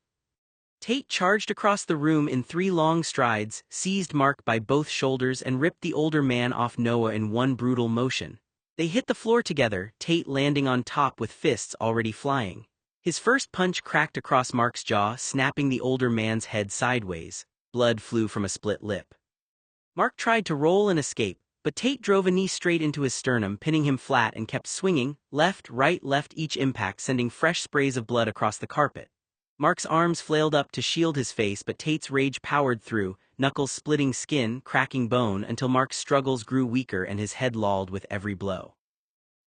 Tate charged across the room in 3 long strides, seized Mark by both shoulders and ripped the older man off Noah in one brutal motion. They hit the floor together, Tate landing on top with fists already flying. His first punch cracked across Mark's jaw, snapping the older man's head sideways. Blood flew from a split lip. Mark tried to roll and escape, but Tate drove a knee straight into his sternum, pinning him flat, and kept swinging, left, left, each impact sending fresh sprays of blood across the carpet. Mark's arms flailed up to shield his face, but Tate's rage powered through, knuckles splitting skin, cracking bone, until Mark's struggles grew weaker and his head lolled with every blow.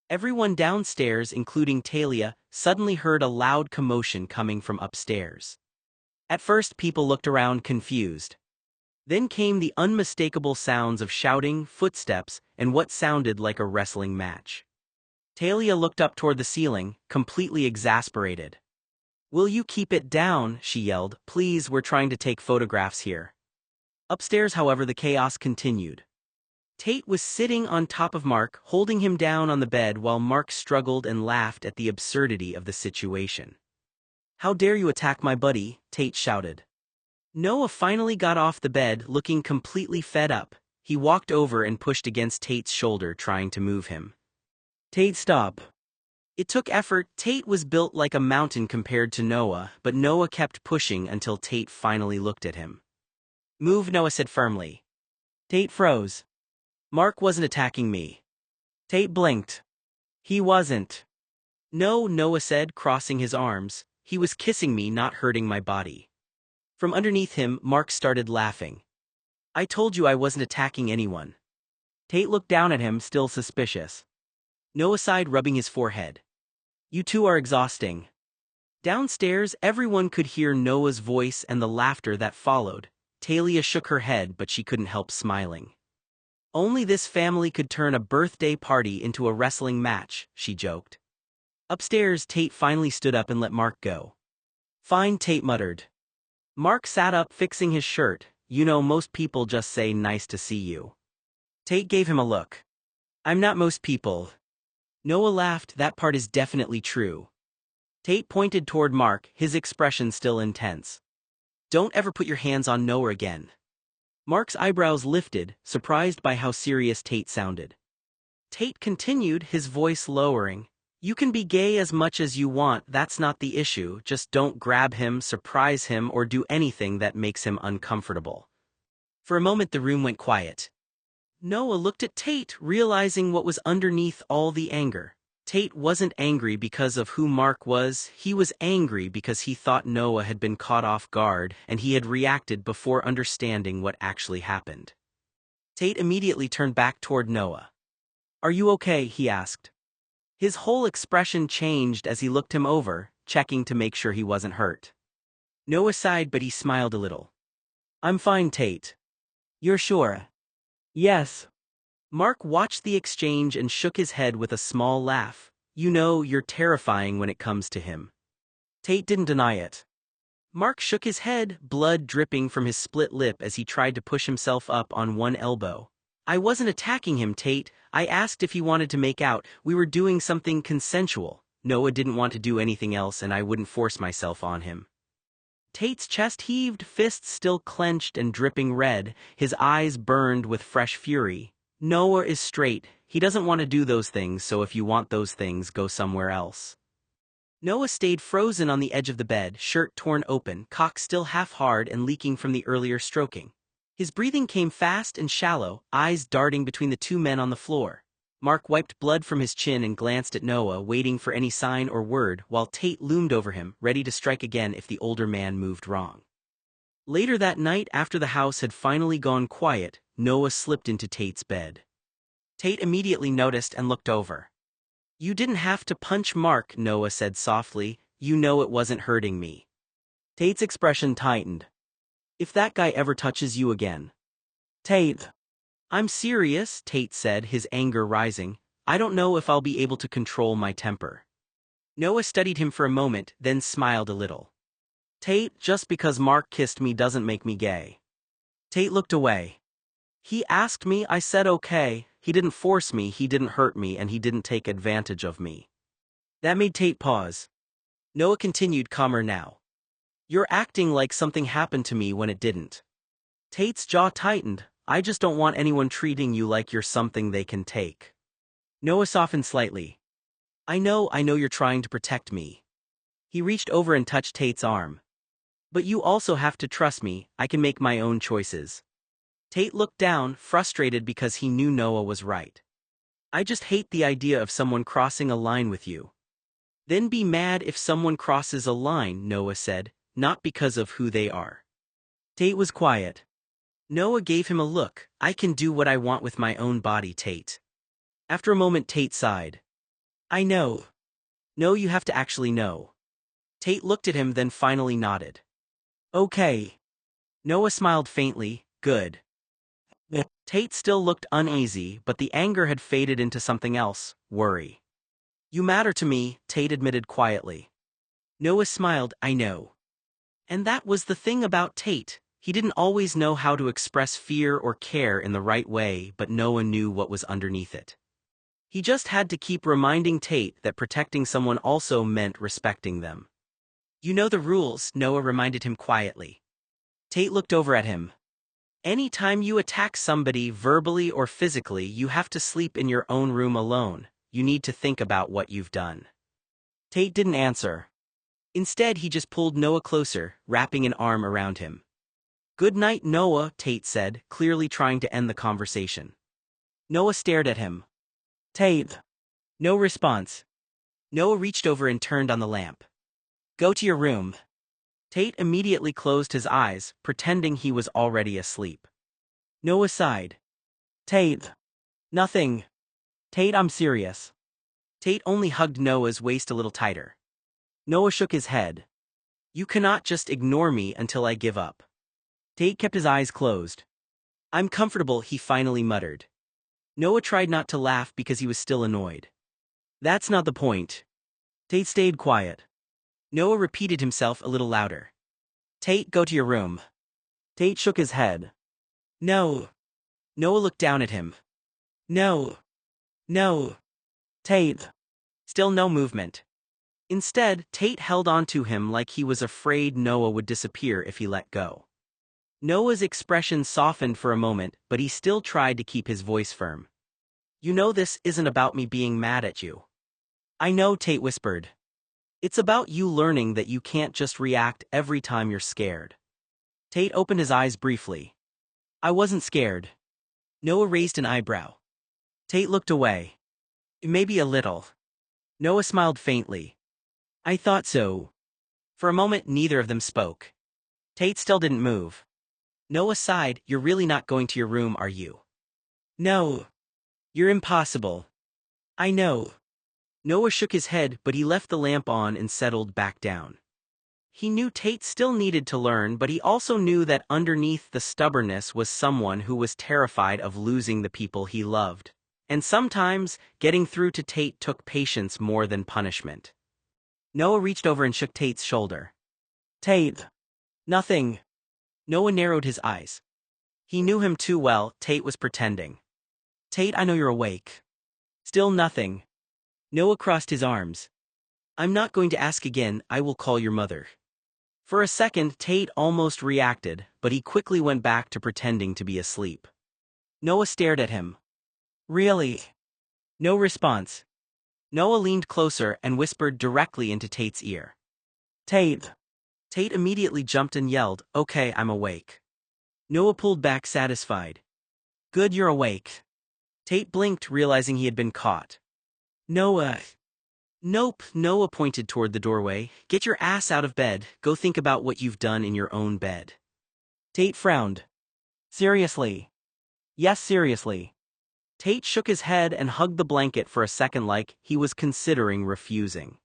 Everyone downstairs, including Talia, suddenly heard a loud commotion coming from upstairs. At first, people looked around confused. Then came the unmistakable sounds of shouting, footsteps, and what sounded like a wrestling match. Talia looked up toward the ceiling, completely exasperated. "Will you keep it down?" she yelled. "Please, we're trying to take photographs here." Upstairs, however, the chaos continued. Tate was sitting on top of Mark, holding him down on the bed while Mark struggled and laughed at the absurdity of the situation. "How dare you attack my buddy?" Tate shouted. Noah finally got off the bed, looking completely fed up. He walked over and pushed against Tate's shoulder, trying to move him. "Tate, stop." It took effort. Tate was built like a mountain compared to Noah, but Noah kept pushing until Tate finally looked at him. "Move," Noah said firmly. Tate froze. "Mark wasn't attacking me." Tate blinked. "He wasn't." "No," Noah said, crossing his arms. "He was kissing me, not hurting my body." From underneath him, Mark started laughing. "I told you I wasn't attacking anyone." Tate looked down at him, still suspicious. Noah sighed, rubbing his forehead. "You two are exhausting." Downstairs, everyone could hear Noah's voice and the laughter that followed. Talia shook her head, but she couldn't help smiling. "Only this family could turn a birthday party into a wrestling match," she joked. Upstairs, Tate finally stood up and let Mark go. "Fine," Tate muttered. Mark sat up, fixing his shirt. "You know, most people just say nice to see you." Tate gave him a look. "I'm not most people." Noah laughed. "That part is definitely true." Tate pointed toward Mark, his expression still intense. "Don't ever put your hands on Noah again." Mark's eyebrows lifted, surprised by how serious Tate sounded. Tate continued, his voice lowering. "You can be gay as much as you want, that's not the issue, just don't grab him, surprise him, or do anything that makes him uncomfortable." For a moment the room went quiet. Noah looked at Tate, realizing what was underneath all the anger. Tate wasn't angry because of who Mark was, he was angry because he thought Noah had been caught off guard and he had reacted before understanding what actually happened. Tate immediately turned back toward Noah. "Are you okay?" he asked. His whole expression changed as he looked him over, checking to make sure he wasn't hurt. Noah sighed, but he smiled a little. "I'm fine, Tate." "You're sure?" "Yes." Mark watched the exchange and shook his head with a small laugh. "You know, you're terrifying when it comes to him." Tate didn't deny it. Mark shook his head, blood dripping from his split lip as he tried to push himself up on one elbow. "I wasn't attacking him, Tate. I asked if he wanted to make out. We were doing something consensual. Noah didn't want to do anything else and I wouldn't force myself on him." Tate's chest heaved, fists still clenched and dripping red, his eyes burned with fresh fury. "Noah is straight. He doesn't want to do those things, so if you want those things, go somewhere else." Noah stayed frozen on the edge of the bed, shirt torn open, cock still half hard and leaking from the earlier stroking. His breathing came fast and shallow, eyes darting between the two men on the floor. Mark wiped blood from his chin and glanced at Noah, waiting for any sign or word, while Tate loomed over him, ready to strike again if the older man moved wrong. Later that night, after the house had finally gone quiet, Noah slipped into Tate's bed. Tate immediately noticed and looked over. "You didn't have to punch Mark," Noah said softly. "You know it wasn't hurting me." Tate's expression tightened. "If that guy ever touches you again." "Tate." "I'm serious," Tate said, his anger rising. "I don't know if I'll be able to control my temper." Noah studied him for a moment, then smiled a little. Tate, just because Mark kissed me doesn't make me gay. Tate looked away. He asked me, I said okay, he didn't force me, he didn't hurt me, and he didn't take advantage of me. That made Tate pause. Noah continued, calmer now. You're acting like something happened to me when it didn't. Tate's jaw tightened. I just don't want anyone treating you like you're something they can take. Noah softened slightly. I know you're trying to protect me. He reached over and touched Tate's arm. But you also have to trust me, I can make my own choices. Tate looked down, frustrated because he knew Noah was right. I just hate the idea of someone crossing a line with you. Then be mad if someone crosses a line, Noah said, not because of who they are. Tate was quiet. Noah gave him a look. I can do what I want with my own body, Tate. After a moment, Tate sighed. I know. No, you have to actually know. Tate looked at him, then finally nodded. Okay. Noah smiled faintly. Good. Tate still looked uneasy, but the anger had faded into something else, worry. You matter to me, Tate admitted quietly. Noah smiled. I know. And that was the thing about Tate. He didn't always know how to express fear or care in the right way, but Noah knew what was underneath it. He just had to keep reminding Tate that protecting someone also meant respecting them. You know the rules, Noah reminded him quietly. Tate looked over at him. Anytime you attack somebody verbally or physically, you have to sleep in your own room alone. You need to think about what you've done. Tate didn't answer. Instead, he just pulled Noah closer, wrapping an arm around him. Good night, Noah, Tate said, clearly trying to end the conversation. Noah stared at him. Tate. No response. Noah reached over and turned on the lamp. Go to your room. Tate immediately closed his eyes, pretending he was already asleep. Noah sighed. Tate. Nothing. Tate, I'm serious. Tate only hugged Noah's waist a little tighter. Noah shook his head. You cannot just ignore me until I give up. Tate kept his eyes closed. I'm comfortable, he finally muttered. Noah tried not to laugh because he was still annoyed. That's not the point. Tate stayed quiet. Noah repeated himself a little louder. Tate, go to your room. Tate shook his head. No. Noah looked down at him. No. No. Tate. Still no movement. Instead, Tate held on to him like he was afraid Noah would disappear if he let go. Noah's expression softened for a moment, but he still tried to keep his voice firm. You know this isn't about me being mad at you. I know, Tate whispered. It's about you learning that you can't just react every time you're scared. Tate opened his eyes briefly. I wasn't scared. Noah raised an eyebrow. Tate looked away. Maybe a little. Noah smiled faintly. I thought so. For a moment, neither of them spoke. Tate still didn't move. Noah sighed. You're really not going to your room, are you? No. You're impossible. I know. Noah shook his head, but he left the lamp on and settled back down. He knew Tate still needed to learn, but he also knew that underneath the stubbornness was someone who was terrified of losing the people he loved. And sometimes, getting through to Tate took patience more than punishment. Noah reached over and shook Tate's shoulder. Tate. Nothing. Noah narrowed his eyes. He knew him too well. Tate was pretending. Tate, I know you're awake. Still nothing. Noah crossed his arms. I'm not going to ask again, I will call your mother. For a second, Tate almost reacted, but he quickly went back to pretending to be asleep. Noah stared at him. Really? No response. Noah leaned closer and whispered directly into Tate's ear. Tate. Tate immediately jumped and yelled, Okay, I'm awake. Noah pulled back satisfied. Good, you're awake. Tate blinked, realizing he had been caught. Noah. Nope, Noah pointed toward the doorway. Get your ass out of bed, go think about what you've done in your own bed. Tate frowned. Seriously? Yes, seriously. Tate shook his head and hugged the blanket for a second like he was considering refusing.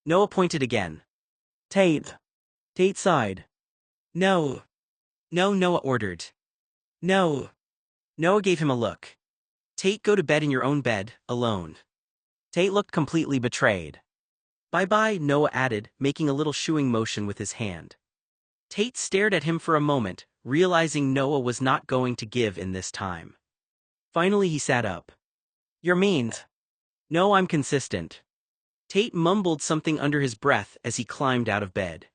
Noah pointed again. Tate. Tate sighed. No. No, Noah ordered. No. Noah gave him a look. Tate, go to bed in your own bed, alone. Tate looked completely betrayed. Bye-bye, Noah added, making a little shooing motion with his hand. Tate stared at him for a moment, realizing Noah was not going to give in this time. Finally he sat up. You're mean. No, I'm consistent. Tate mumbled something under his breath as he climbed out of bed.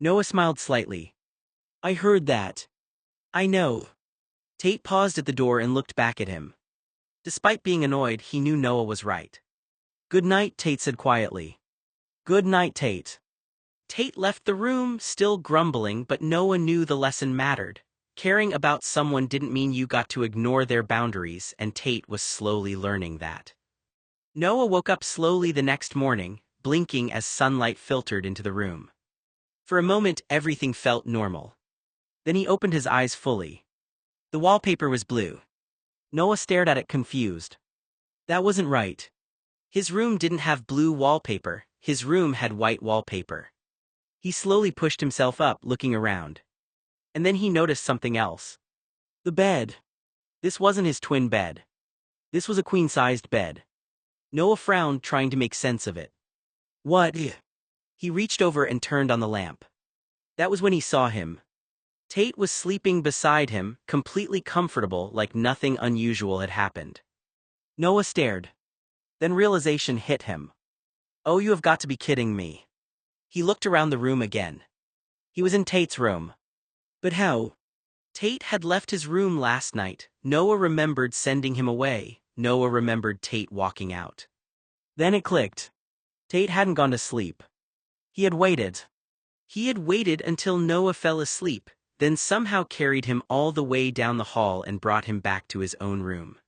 Noah smiled slightly. I heard that. I know. Tate paused at the door and looked back at him. Despite being annoyed, he knew Noah was right. Good night, Tate said quietly. Good night, Tate. Tate left the room, still grumbling, but Noah knew the lesson mattered. Caring about someone didn't mean you got to ignore their boundaries, and Tate was slowly learning that. Noah woke up slowly the next morning, blinking as sunlight filtered into the room. For a moment, everything felt normal. Then he opened his eyes fully. The wallpaper was blue. Noah stared at it confused. That wasn't right. His room didn't have blue wallpaper, his room had white wallpaper. He slowly pushed himself up, looking around. And then he noticed something else. The bed. This wasn't his twin bed. This was a queen-sized bed. Noah frowned, trying to make sense of it. What? He reached over and turned on the lamp. That was when he saw him. Tate was sleeping beside him, completely comfortable, like nothing unusual had happened. Noah stared. Then realization hit him. Oh, you have got to be kidding me. He looked around the room again. He was in Tate's room. But how? Tate had left his room last night. Noah remembered sending him away. Noah remembered Tate walking out. Then it clicked. Tate hadn't gone to sleep. He had waited. He had waited until Noah fell asleep, then somehow carried him all the way down the hall and brought him back to his own room.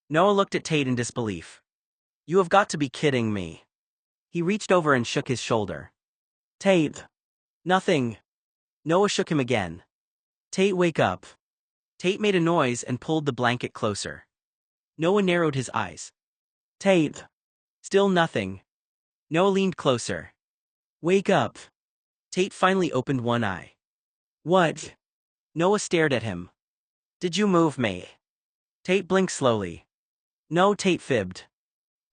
Noah looked at Tate in disbelief. You have got to be kidding me. He reached over and shook his shoulder. Tate. Nothing. Noah shook him again. Tate, wake up. Tate made a noise and pulled the blanket closer. Noah narrowed his eyes. Tate. Still nothing. Noah leaned closer. Wake up. Tate finally opened one eye. What? Noah stared at him. Did you move me? Tate blinked slowly. No, Tate fibbed.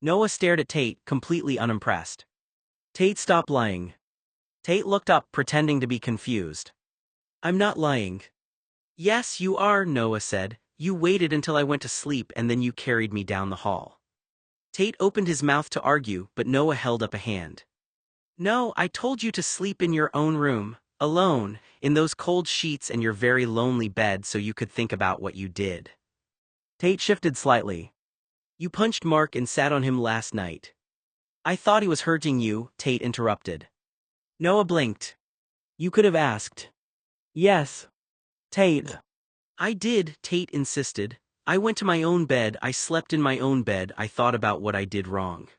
Noah stared at Tate, completely unimpressed. Tate, stop lying. Tate looked up, pretending to be confused. I'm not lying. Yes, you are, Noah said. You waited until I went to sleep and then you carried me down the hall. Tate opened his mouth to argue, but Noah held up a hand. No, I told you to sleep in your own room, alone, in those cold sheets and your very lonely bed so you could think about what you did. Tate shifted slightly. You punched Mark and sat on him last night. I thought he was hurting you, Tate interrupted. Noah blinked. You could have asked. Yes. Tate. I did, Tate insisted. I went to my own bed, I slept in my own bed, I thought about what I did wrong.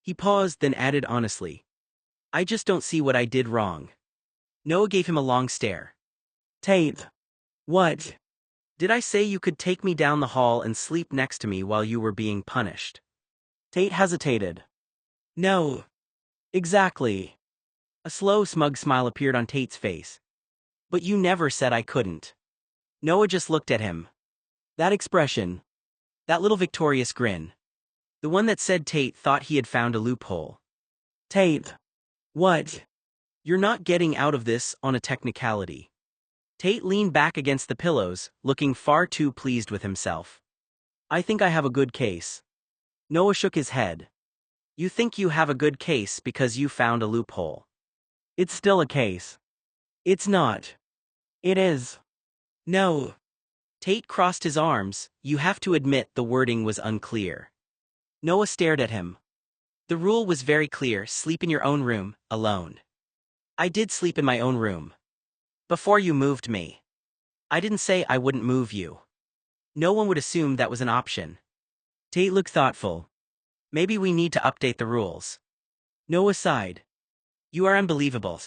He paused, then added honestly. I just don't see what I did wrong. Noah gave him a long stare. Tate. What? Did I say you could take me down the hall and sleep next to me while you were being punished? Tate hesitated. No. Exactly. A slow, smug smile appeared on Tate's face. But you never said I couldn't. Noah just looked at him. That expression. That little victorious grin. The one that said Tate thought he had found a loophole. Tate. What? You're not getting out of this on a technicality. Tate leaned back against the pillows, looking far too pleased with himself. I think I have a good case. Noah shook his head. You think you have a good case because you found a loophole. It's still a case. It's not. It is. No. Tate crossed his arms. You have to admit the wording was unclear. Noah stared at him. The rule was very clear, sleep in your own room, alone. I did sleep in my own room. Before you moved me. I didn't say I wouldn't move you. No one would assume that was an option. Tate looked thoughtful. Maybe we need to update the rules. Noah sighed. You are unbelievable.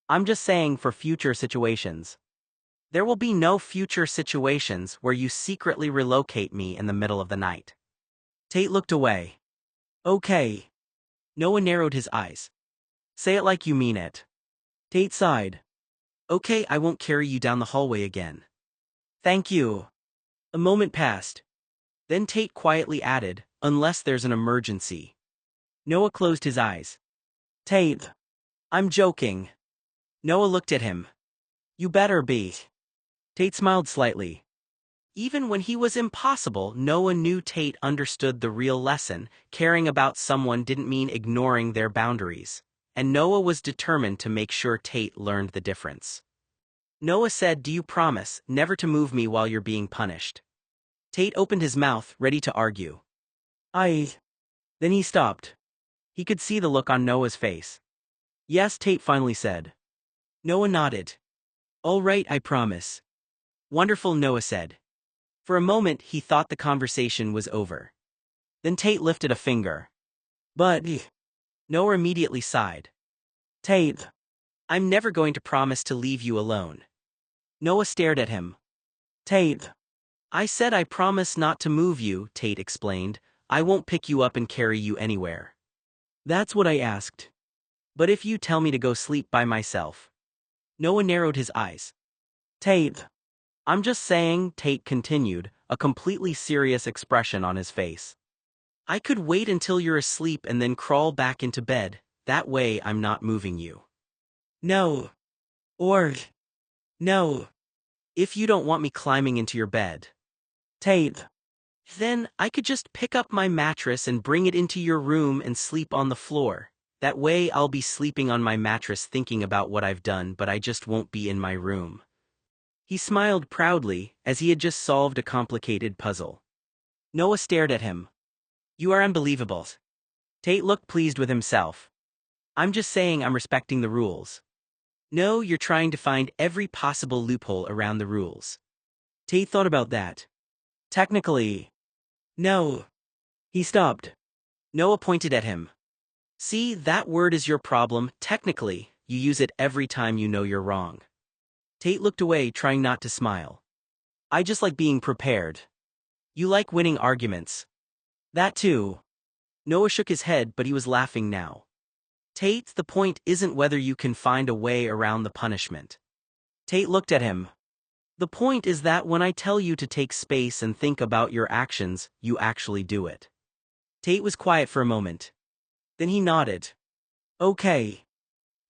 I'm just saying for future situations. There will be no future situations where you secretly relocate me in the middle of the night. Tate looked away. Okay. Noah narrowed his eyes. Say it like you mean it. Tate sighed. Okay, I won't carry you down the hallway again. Thank you. A moment passed. Then Tate quietly added, unless there's an emergency. Noah closed his eyes. Tate. I'm joking. Noah looked at him. You better be. Tate smiled slightly. Even when he was impossible, Noah knew Tate understood the real lesson. Caring about someone didn't mean ignoring their boundaries. And Noah was determined to make sure Tate learned the difference. Noah said, "Do you promise never to move me while you're being punished?" Tate opened his mouth, ready to argue. Then he stopped. He could see the look on Noah's face. Yes, Tate finally said. Noah nodded. All right, I promise. Wonderful, Noah said. For a moment, he thought the conversation was over. Then Tate lifted a finger. But Noah immediately sighed. Tate, I'm never going to promise to leave you alone. Noah stared at him. Tate, I said I promise not to move you, Tate explained. I won't pick you up and carry you anywhere. That's what I asked. But if you tell me to go sleep by myself. Noah narrowed his eyes. Tate, I'm just saying, Tate continued, a completely serious expression on his face. I could wait until you're asleep and then crawl back into bed. That way I'm not moving you. No. Or no. If you don't want me climbing into your bed. Tate. Then I could just pick up my mattress and bring it into your room and sleep on the floor. That way I'll be sleeping on my mattress thinking about what I've done, but I just won't be in my room. He smiled proudly, as he had just solved a complicated puzzle. Noah stared at him. You are unbelievable. Tate looked pleased with himself. I'm just saying I'm respecting the rules. No, you're trying to find every possible loophole around the rules. Tate thought about that. Technically. No. He stopped. Noah pointed at him. See, that word is your problem. Technically, you use it every time you know you're wrong. Tate looked away, trying not to smile. I just like being prepared. You like winning arguments. That too. Noah shook his head, but he was laughing now. Tate, the point isn't whether you can find a way around the punishment. Tate looked at him. The point is that when I tell you to take space and think about your actions, you actually do it. Tate was quiet for a moment. Then he nodded. Okay.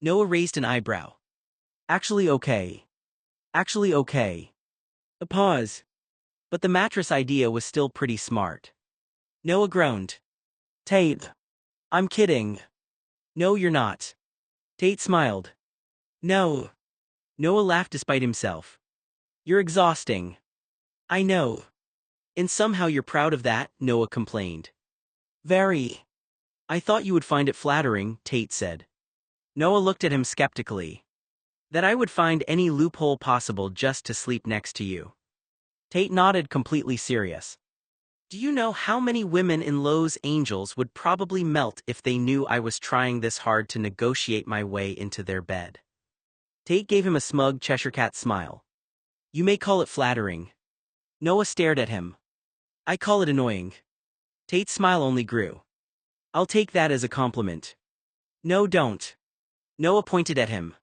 Noah raised an eyebrow. Actually okay. Actually okay. A pause. But the mattress idea was still pretty smart. Noah groaned. Tate. I'm kidding. No, you're not. Tate smiled. No. Noah laughed despite himself. You're exhausting. I know. And somehow you're proud of that, Noah complained. Very. I thought you would find it flattering, Tate said. Noah looked at him skeptically. That I would find any loophole possible just to sleep next to you. Tate nodded, completely serious. Do you know how many women in Los Angeles would probably melt if they knew I was trying this hard to negotiate my way into their bed? Tate gave him a smug Cheshire Cat smile. You may call it flattering. Noah stared at him. I call it annoying. Tate's smile only grew. I'll take that as a compliment. No, don't. Noah pointed at him.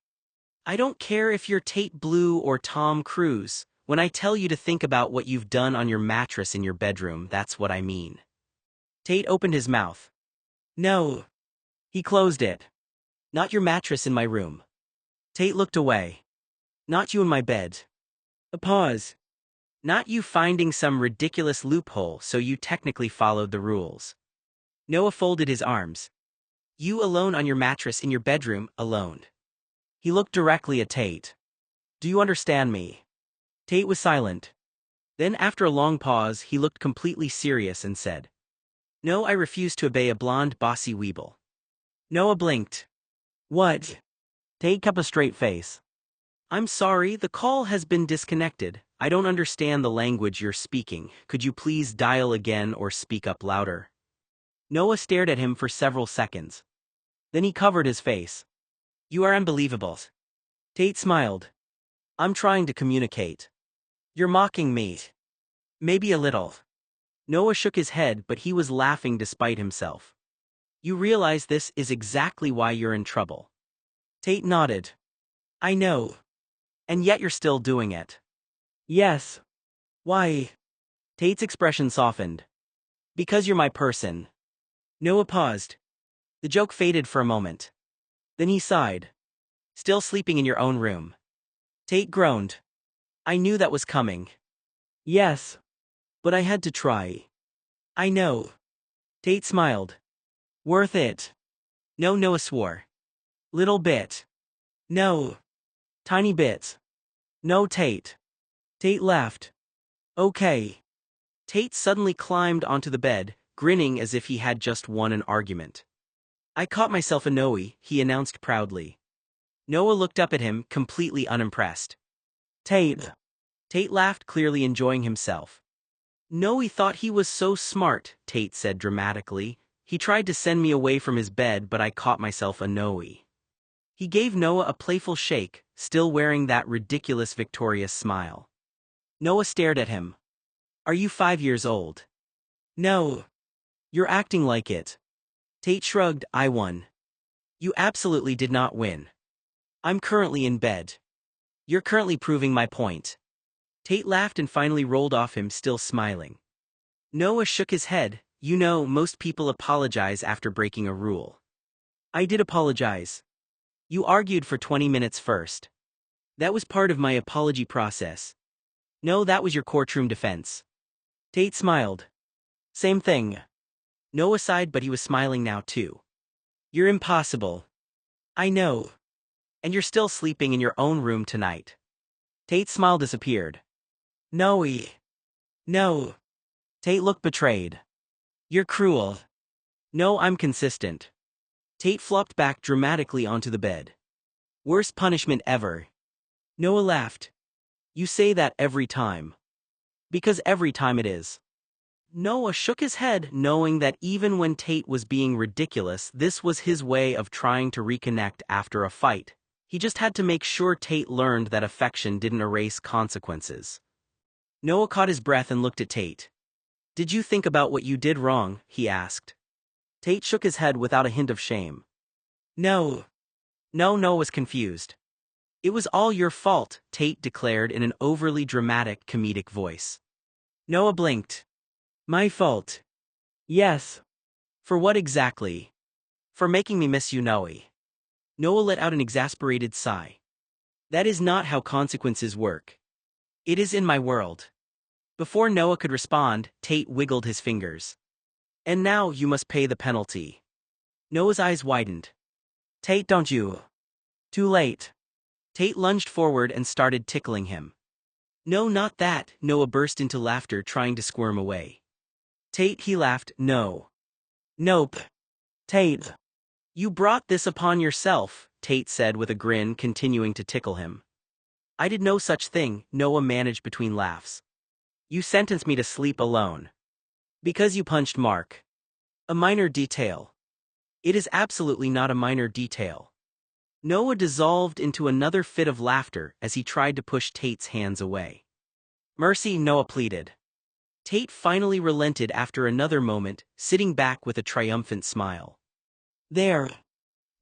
I don't care if you're Tate Blue or Tom Cruise. When I tell you to think about what you've done on your mattress in your bedroom, that's what I mean. Tate opened his mouth. No. He closed it. Not your mattress in my room. Tate looked away. Not you in my bed. A pause. Not you finding some ridiculous loophole so you technically followed the rules. Noah folded his arms. You alone on your mattress in your bedroom, alone. He looked directly at Tate. Do you understand me? Tate was silent. Then after a long pause, he looked completely serious and said, No, I refuse to obey a blonde bossy weeble. Noah blinked. What? Tate kept a straight face. I'm sorry, the call has been disconnected. I don't understand the language you're speaking. Could you please dial again or speak up louder? Noah stared at him for several seconds. Then he covered his face. You are unbelievable. Tate smiled. I'm trying to communicate. You're mocking me. Maybe a little. Noah shook his head, but he was laughing despite himself. You realize this is exactly why you're in trouble. Tate nodded. I know. And yet you're still doing it. Yes. Why? Tate's expression softened. Because you're my person. Noah paused. The joke faded for a moment. Then he sighed. Still sleeping in your own room. Tate groaned. I knew that was coming. Yes. But I had to try. I know. Tate smiled. Worth it. No, Noah swore. Little bit. No. Tiny bit. No, Tate. Tate laughed. Okay. Tate suddenly climbed onto the bed, grinning as if he had just won an argument. I caught myself a Noe, he announced proudly. Noah looked up at him, completely unimpressed. Tate. Tate laughed, clearly enjoying himself. Noe thought he was so smart, Tate said dramatically. He tried to send me away from his bed, but I caught myself a Noe. He gave Noah a playful shake, still wearing that ridiculous victorious smile. Noah stared at him. Are you 5 years old? No. You're acting like it. Tate shrugged. I won. You absolutely did not win. I'm currently in bed. You're currently proving my point. Tate laughed and finally rolled off him, still smiling. Noah shook his head. You know, most people apologize after breaking a rule. I did apologize. You argued for 20 minutes first. That was part of my apology process. No, that was your courtroom defense. Tate smiled. Same thing. Noah sighed, but he was smiling now too. You're impossible. I know. And you're still sleeping in your own room tonight. Tate's smile disappeared. No. No. Tate looked betrayed. You're cruel. No, I'm consistent. Tate flopped back dramatically onto the bed. Worst punishment ever. Noah laughed. You say that every time. Because every time it is. Noah shook his head, knowing that even when Tate was being ridiculous, this was his way of trying to reconnect after a fight. He just had to make sure Tate learned that affection didn't erase consequences. Noah caught his breath and looked at Tate. Did you think about what you did wrong? He asked. Tate shook his head without a hint of shame. No. No, Noah was confused. It was all your fault, Tate declared in an overly dramatic, comedic voice. Noah blinked. My fault. Yes. For what exactly? For making me miss you, Noah. Noah let out an exasperated sigh. That is not how consequences work. It is in my world. Before Noah could respond, Tate wiggled his fingers. And now you must pay the penalty. Noah's eyes widened. Tate, don't you? Too late. Tate lunged forward and started tickling him. No, not that, Noah burst into laughter, trying to squirm away. Tate, he laughed, no. Nope. Tate. You brought this upon yourself, Tate said with a grin, continuing to tickle him. I did no such thing, Noah managed between laughs. You sentenced me to sleep alone. Because you punched Mark. A minor detail. It is absolutely not a minor detail. Noah dissolved into another fit of laughter as he tried to push Tate's hands away. Mercy, Noah pleaded. Tate finally relented after another moment, sitting back with a triumphant smile. There.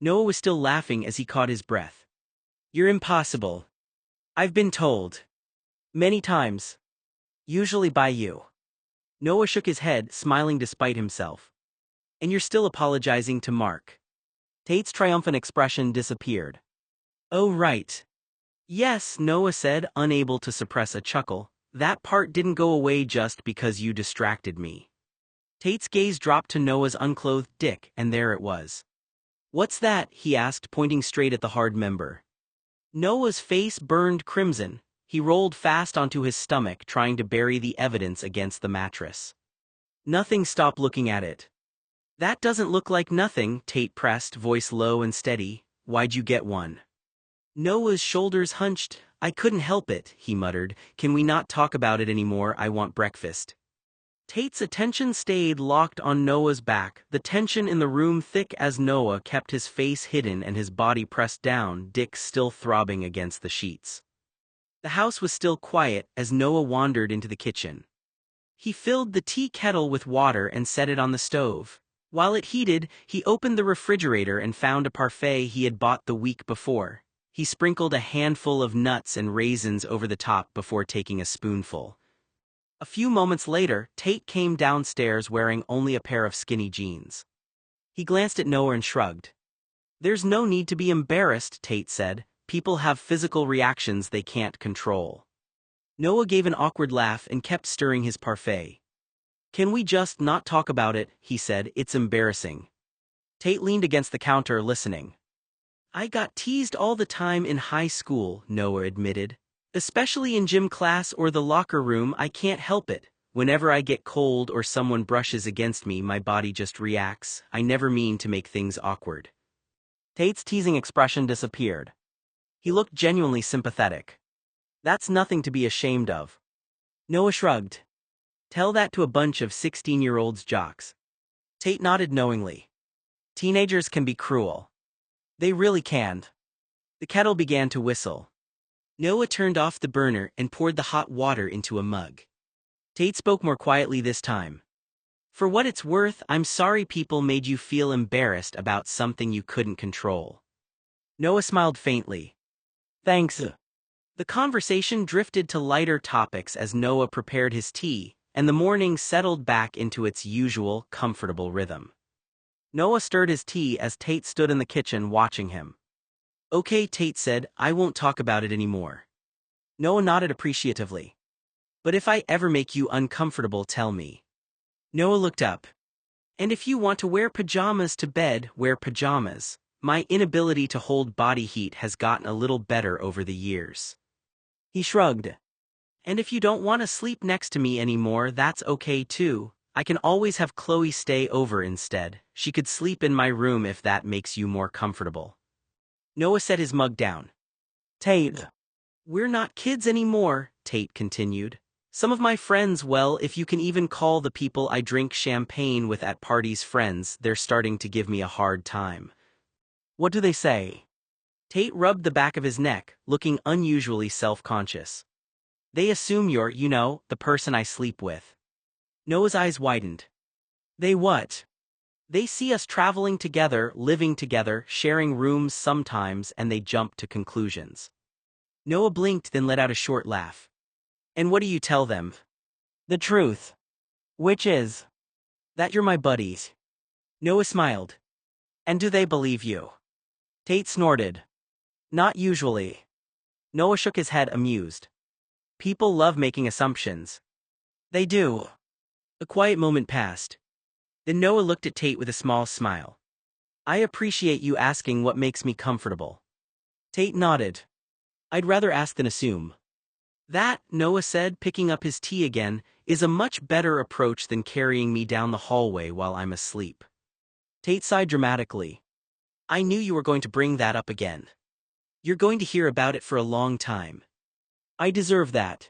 Noah was still laughing as he caught his breath. You're impossible. I've been told. Many times. Usually by you. Noah shook his head, smiling despite himself. And you're still apologizing to Mark. Tate's triumphant expression disappeared. Oh, right. Yes, Noah said, unable to suppress a chuckle. That part didn't go away just because you distracted me. Tate's gaze dropped to Noah's unclothed dick, and there it was. What's that? He asked, pointing straight at the hard member. Noah's face burned crimson. He rolled fast onto his stomach, trying to bury the evidence against the mattress. Nothing. Stop looking at it. That doesn't look like nothing, Tate pressed, voice low and steady. Why'd you get one? Noah's shoulders hunched. I couldn't help it, he muttered. Can we not talk about it anymore? I want breakfast. Tate's attention stayed locked on Noah's back, the tension in the room thick as Noah kept his face hidden and his body pressed down, dick still throbbing against the sheets. The house was still quiet as Noah wandered into the kitchen. He filled the tea kettle with water and set it on the stove. While it heated, he opened the refrigerator and found a parfait he had bought the week before. He sprinkled a handful of nuts and raisins over the top before taking a spoonful. A few moments later, Tate came downstairs wearing only a pair of skinny jeans. He glanced at Noah and shrugged. There's no need to be embarrassed, Tate said. People have physical reactions they can't control. Noah gave an awkward laugh and kept stirring his parfait. Can we just not talk about it, he said, it's embarrassing. Tate leaned against the counter listening. I got teased all the time in high school, Noah admitted. Especially in gym class or the locker room, I can't help it. Whenever I get cold or someone brushes against me, my body just reacts. I never mean to make things awkward. Tate's teasing expression disappeared. He looked genuinely sympathetic. That's nothing to be ashamed of. Noah shrugged. Tell that to a bunch of 16-year-olds jocks. Tate nodded knowingly. Teenagers can be cruel. They really can. The kettle began to whistle. Noah turned off the burner and poured the hot water into a mug. Tate spoke more quietly this time. For what it's worth, I'm sorry people made you feel embarrassed about something you couldn't control. Noah smiled faintly. Thanks. The conversation drifted to lighter topics as Noah prepared his tea, and the morning settled back into its usual, comfortable rhythm. Noah stirred his tea as Tate stood in the kitchen watching him. Okay, Tate said, I won't talk about it anymore. Noah nodded appreciatively. But if I ever make you uncomfortable, tell me. Noah looked up. And if you want to wear pajamas to bed, wear pajamas. My inability to hold body heat has gotten a little better over the years. He shrugged. And if you don't want to sleep next to me anymore, that's okay too. I can always have Chloe stay over instead. She could sleep in my room if that makes you more comfortable. Noah set his mug down. Tate. We're not kids anymore, Tate continued. Some of my friends, well, if you can even call the people I drink champagne with at parties friends, they're starting to give me a hard time. What do they say? Tate rubbed the back of his neck, looking unusually self-conscious. They assume you're, the person I sleep with. Noah's eyes widened. They what? They see us traveling together, living together, sharing rooms sometimes, and they jump to conclusions. Noah blinked, then let out a short laugh. And what do you tell them? The truth. Which is? That you're my buddies. Noah smiled. And do they believe you? Tate snorted. Not usually. Noah shook his head, amused. People love making assumptions. They do. A quiet moment passed. Then Noah looked at Tate with a small smile. I appreciate you asking what makes me comfortable. Tate nodded. I'd rather ask than assume. That, Noah said, picking up his tea again, is a much better approach than carrying me down the hallway while I'm asleep. Tate sighed dramatically. I knew you were going to bring that up again. You're going to hear about it for a long time. I deserve that.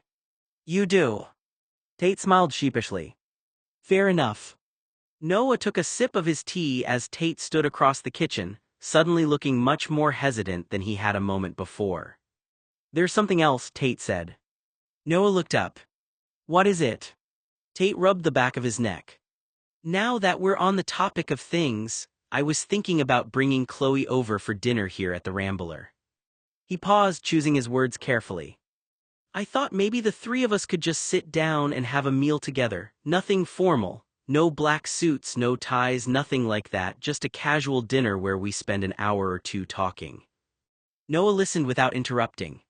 You do. Tate smiled sheepishly. Fair enough. Noah took a sip of his tea as Tate stood across the kitchen, suddenly looking much more hesitant than he had a moment before. There's something else, Tate said. Noah looked up. What is it? Tate rubbed the back of his neck. Now that we're on the topic of things, I was thinking about bringing Chloe over for dinner here at the Rambler. He paused, choosing his words carefully. I thought maybe the three of us could just sit down and have a meal together, nothing formal, no black suits, no ties, nothing like that, just a casual dinner where we spend an hour or two talking. Noah listened without interrupting.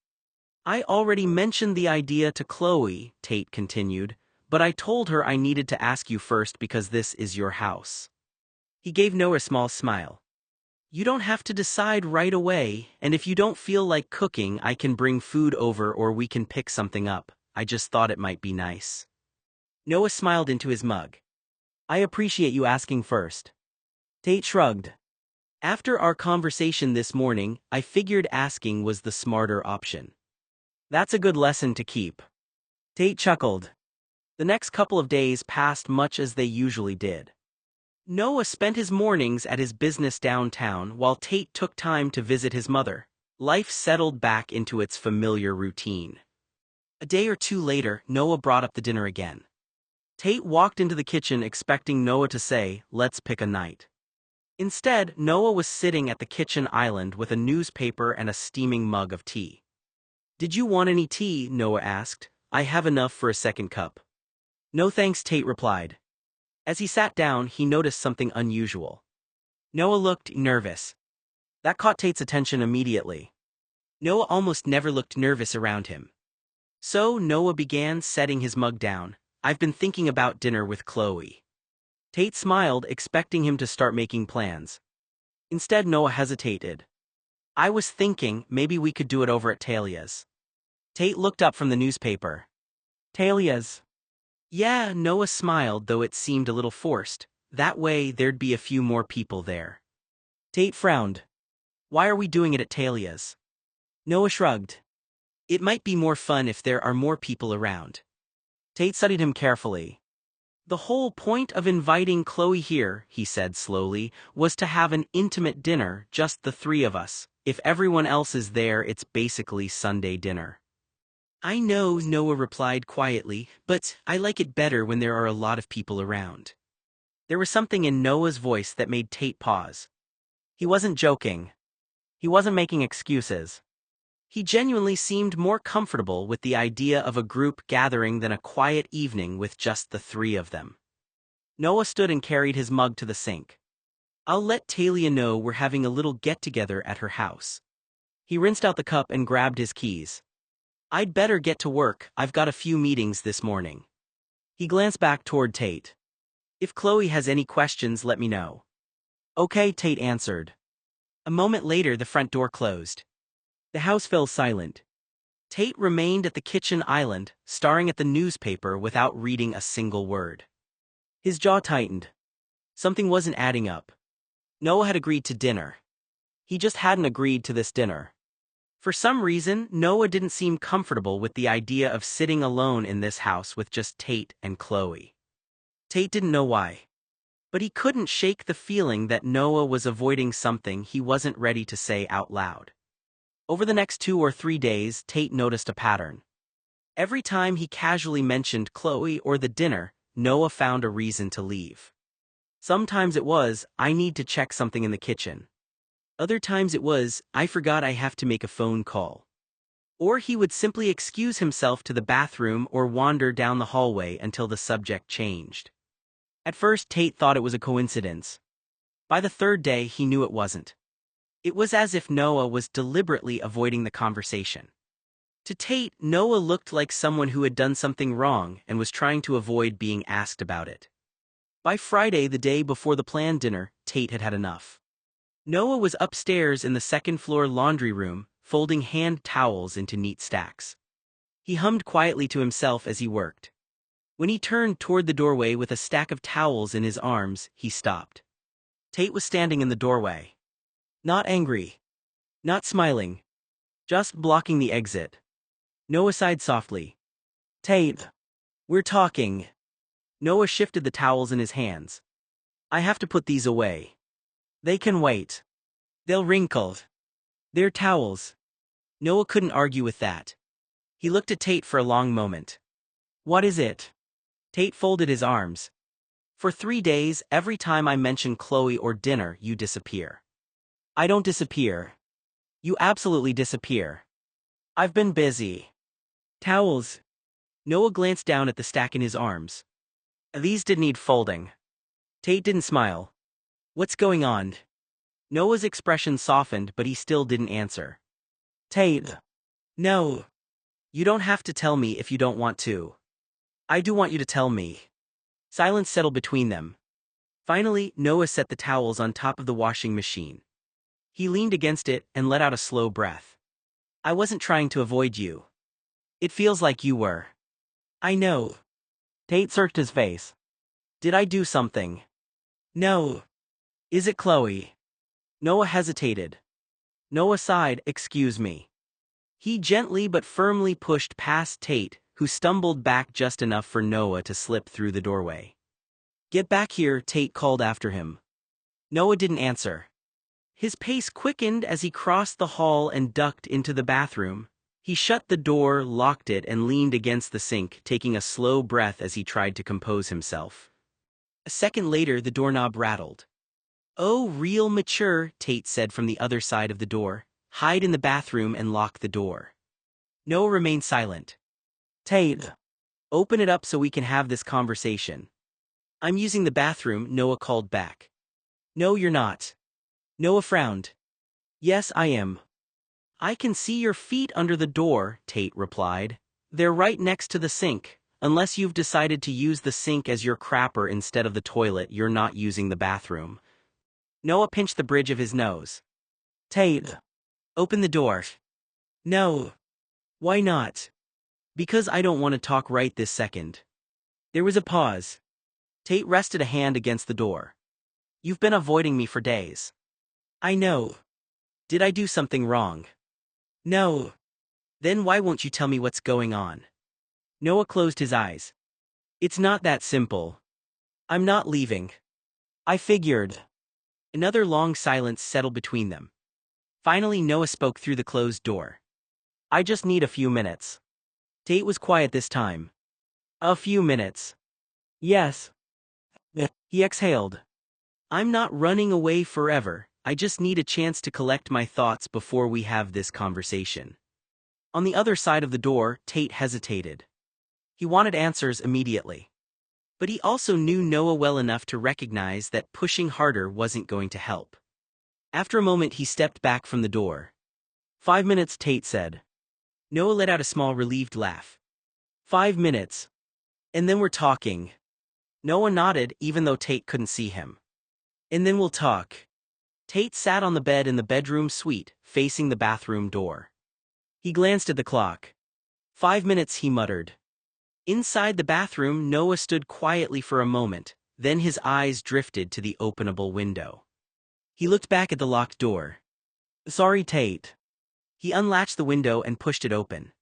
I already mentioned the idea to Chloe, Tate continued, but I told her I needed to ask you first because this is your house. He gave Noah a small smile. You don't have to decide right away, and if you don't feel like cooking, I can bring food over or we can pick something up. I just thought it might be nice. Noah smiled into his mug. I appreciate you asking first. Tate shrugged. After our conversation this morning, I figured asking was the smarter option. That's a good lesson to keep. Tate chuckled. The next couple of days passed much as they usually did. Noah spent his mornings at his business downtown while Tate took time to visit his mother. Life settled back into its familiar routine. A day or two later, Noah brought up the dinner again. Tate walked into the kitchen expecting Noah to say, let's pick a night. Instead, Noah was sitting at the kitchen island with a newspaper and a steaming mug of tea. Did you want any tea? Noah asked. I have enough for a second cup. No thanks, Tate replied. As he sat down, he noticed something unusual. Noah looked nervous. That caught Tate's attention immediately. Noah almost never looked nervous around him. So Noah began setting his mug down. I've been thinking about dinner with Chloe. Tate smiled, expecting him to start making plans. Instead, Noah hesitated. I was thinking maybe we could do it over at Talia's. Tate looked up from the newspaper. Talia's? Yeah, Noah smiled, though it seemed a little forced. That way there'd be a few more people there. Tate frowned. Why are we doing it at Talia's? Noah shrugged. It might be more fun if there are more people around. Tate studied him carefully. The whole point of inviting Chloe here, he said slowly, was to have an intimate dinner, just the three of us. If everyone else is there, it's basically Sunday dinner. I know, Noah replied quietly, but I like it better when there are a lot of people around. There was something in Noah's voice that made Tate pause. He wasn't joking. He wasn't making excuses. He genuinely seemed more comfortable with the idea of a group gathering than a quiet evening with just the three of them. Noah stood and carried his mug to the sink. I'll let Talia know we're having a little get-together at her house. He rinsed out the cup and grabbed his keys. I'd better get to work, I've got a few meetings this morning. He glanced back toward Tate. If Chloe has any questions, let me know. Okay, Tate answered. A moment later, the front door closed. The house fell silent. Tate remained at the kitchen island, staring at the newspaper without reading a single word. His jaw tightened. Something wasn't adding up. Noah had agreed to dinner. He just hadn't agreed to this dinner. For some reason, Noah didn't seem comfortable with the idea of sitting alone in this house with just Tate and Chloe. Tate didn't know why. But he couldn't shake the feeling that Noah was avoiding something he wasn't ready to say out loud. Over the next 2 or 3 days, Tate noticed a pattern. Every time he casually mentioned Chloe or the dinner, Noah found a reason to leave. Sometimes it was, I need to check something in the kitchen. Other times it was, I forgot I have to make a phone call. Or he would simply excuse himself to the bathroom or wander down the hallway until the subject changed. At first, Tate thought it was a coincidence. By the 3rd day, he knew it wasn't. It was as if Noah was deliberately avoiding the conversation. To Tate, Noah looked like someone who had done something wrong and was trying to avoid being asked about it. By Friday, the day before the planned dinner, Tate had had enough. Noah was upstairs in the 2nd-floor laundry room, folding hand towels into neat stacks. He hummed quietly to himself as he worked. When he turned toward the doorway with a stack of towels in his arms, he stopped. Tate was standing in the doorway. Not angry. Not smiling. Just blocking the exit. Noah sighed softly. Tate. We're talking. Noah shifted the towels in his hands. I have to put these away. They can wait. They'll wrinkle. They're towels. Noah couldn't argue with that. He looked at Tate for a long moment. What is it? Tate folded his arms. For 3 days, every time I mention Chloe or dinner, you disappear. I don't disappear. You absolutely disappear. I've been busy. Towels. Noah glanced down at the stack in his arms. These did need folding. Tate didn't smile. What's going on? Noah's expression softened, but he still didn't answer. Tate. No. You don't have to tell me if you don't want to. I do want you to tell me. Silence settled between them. Finally, Noah set the towels on top of the washing machine. He leaned against it and let out a slow breath. I wasn't trying to avoid you. It feels like you were. I know. Tate searched his face. Did I do something? No. Is it Chloe? Noah hesitated. Noah sighed, excuse me. He gently but firmly pushed past Tate, who stumbled back just enough for Noah to slip through the doorway. Get back here, Tate called after him. Noah didn't answer. His pace quickened as he crossed the hall and ducked into the bathroom. He shut the door, locked it, and leaned against the sink, taking a slow breath as he tried to compose himself. A second later, the doorknob rattled. Oh, real mature, Tate said from the other side of the door. Hide in the bathroom and lock the door. Noah remained silent. Tate. Open it up so we can have this conversation. I'm using the bathroom, Noah called back. No, you're not. Noah frowned. Yes, I am. I can see your feet under the door, Tate replied. They're right next to the sink. Unless you've decided to use the sink as your crapper instead of the toilet, you're not using the bathroom. Noah pinched the bridge of his nose. Tate, open the door. No. Why not? Because I don't want to talk right this second. There was a pause. Tate rested a hand against the door. You've been avoiding me for days. I know. Did I do something wrong? No. Then why won't you tell me what's going on? Noah closed his eyes. It's not that simple. I'm not leaving. I figured. Another long silence settled between them. Finally, Noah spoke through the closed door. I just need a few minutes. Tate was quiet this time. A few minutes. Yes. He exhaled. I'm not running away forever. I just need a chance to collect my thoughts before we have this conversation. On the other side of the door, Tate hesitated. He wanted answers immediately. But he also knew Noah well enough to recognize that pushing harder wasn't going to help. After a moment, he stepped back from the door. 5 minutes, Tate said. Noah let out a small relieved laugh. 5 minutes. And then we're talking. Noah nodded, even though Tate couldn't see him. And then we'll talk. Tate sat on the bed in the bedroom suite, facing the bathroom door. He glanced at the clock. 5 minutes, he muttered. Inside the bathroom, Noah stood quietly for a moment, then his eyes drifted to the openable window. He looked back at the locked door. Sorry, Tate. He unlatched the window and pushed it open.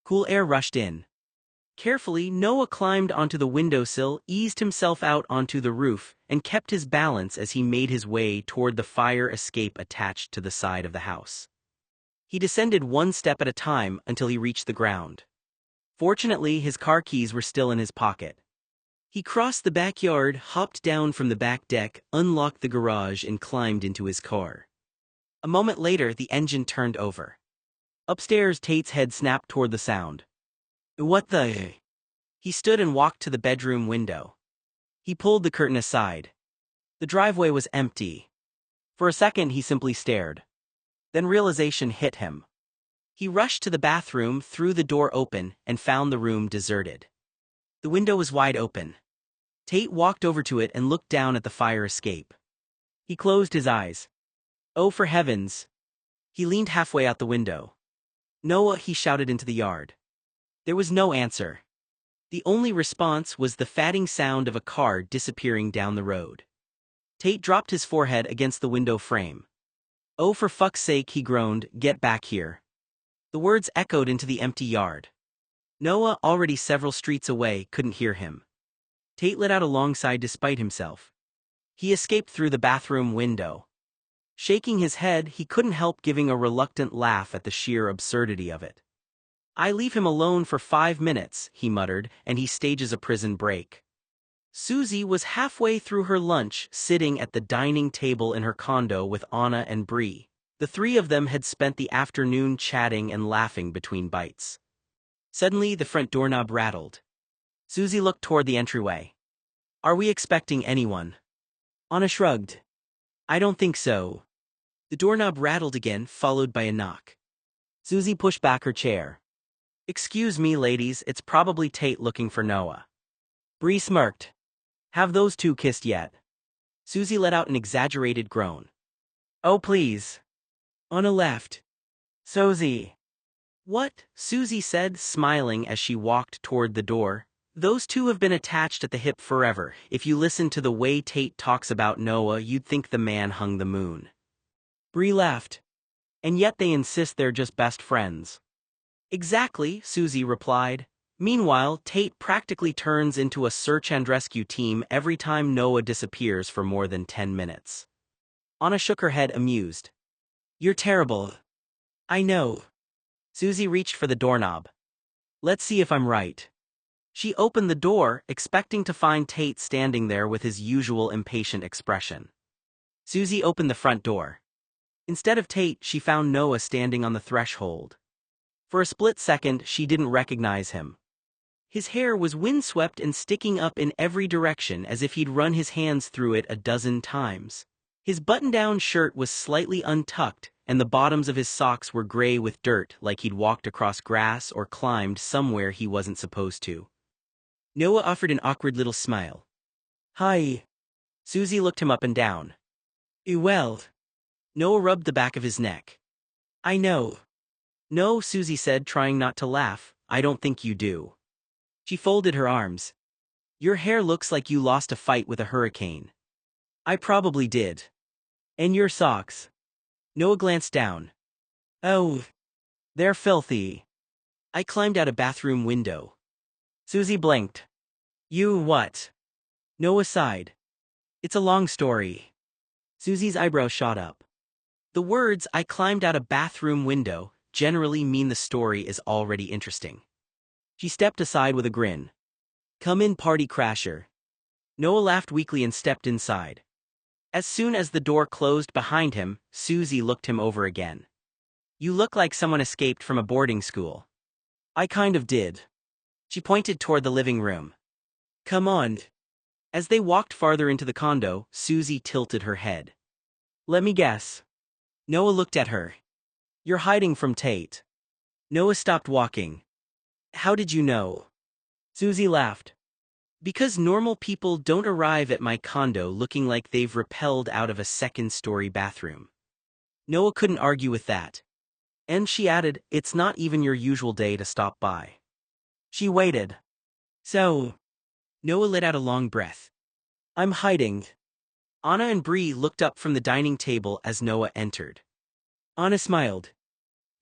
Cool air rushed in. Carefully, Noah climbed onto the windowsill, eased himself out onto the roof, and kept his balance as he made his way toward the fire escape attached to the side of the house. He descended one step at a time until he reached the ground. Fortunately, his car keys were still in his pocket. He crossed the backyard, hopped down from the back deck, unlocked the garage, and climbed into his car. A moment later, the engine turned over. Upstairs, Tate's head snapped toward the sound. What the? He stood and walked to the bedroom window. He pulled the curtain aside. The driveway was empty. For a second, he simply stared. Then realization hit him. He rushed to the bathroom, threw the door open, and found the room deserted. The window was wide open. Tate walked over to it and looked down at the fire escape. He closed his eyes. Oh, for heavens! He leaned halfway out the window. Noah, he shouted into the yard. There was no answer. The only response was the fatting sound of a car disappearing down the road. Tate dropped his forehead against the window frame. Oh, for fuck's sake, he groaned, get back here. The words echoed into the empty yard. Noah, already several streets away, couldn't hear him. Tate let out a long sigh despite himself. He escaped through the bathroom window. Shaking his head, he couldn't help giving a reluctant laugh at the sheer absurdity of it. I leave him alone for 5 minutes, he muttered, and he stages a prison break. Susie was halfway through her lunch, sitting at the dining table in her condo with Anna and Bree. The three of them had spent the afternoon chatting and laughing between bites. Suddenly, the front doorknob rattled. Susie looked toward the entryway. Are we expecting anyone? Anna shrugged. I don't think so. The doorknob rattled again, followed by a knock. Susie pushed back her chair. Excuse me, ladies, it's probably Tate looking for Noah. Bree smirked. Have those two kissed yet? Susie let out an exaggerated groan. Oh, please. Anna laughed. Susie. What? Susie said, smiling as she walked toward the door. Those two have been attached at the hip forever. If you listen to the way Tate talks about Noah, you'd think the man hung the moon. Bree laughed. And yet they insist they're just best friends. Exactly, Susie replied. Meanwhile, Tate practically turns into a search and rescue team every time Noah disappears for more than 10 minutes. Anna shook her head, amused. You're terrible. I know. Susie reached for the doorknob. Let's see if I'm right. She opened the door, expecting to find Tate standing there with his usual impatient expression. Susie opened the front door. Instead of Tate, she found Noah standing on the threshold. For a split second, she didn't recognize him. His hair was windswept and sticking up in every direction as if he'd run his hands through it a dozen times. His button-down shirt was slightly untucked, and the bottoms of his socks were gray with dirt like he'd walked across grass or climbed somewhere he wasn't supposed to. Noah offered an awkward little smile. "Hi." Susie looked him up and down. Well." Noah rubbed the back of his neck. "I know." "No," Susie said, trying not to laugh, "I don't think you do." She folded her arms. "Your hair looks like you lost a fight with a hurricane." "I probably did." "And your socks?" Noah glanced down. "Oh. They're filthy." "I climbed out a bathroom window." Susie blinked. "You what?" Noah sighed. "It's a long story." Susie's eyebrows shot up. The words, "I climbed out a bathroom window," generally mean the story is already interesting. She stepped aside with a grin. "Come in, party crasher." Noah laughed weakly and stepped inside. As soon as the door closed behind him, Susie looked him over again. "You look like someone escaped from a boarding school." "I kind of did." She pointed toward the living room. "Come on." As they walked farther into the condo, Susie tilted her head. "Let me guess." Noah looked at her. "You're hiding from Tate." Noah stopped walking. "How did you know?" Susie laughed. "Because normal people don't arrive at my condo looking like they've rappelled out of a second-story bathroom." Noah couldn't argue with that. And she added, "It's not even your usual day to stop by." She waited. "So?" Noah let out a long breath. "I'm hiding." Anna and Bree looked up from the dining table as Noah entered. Anna smiled.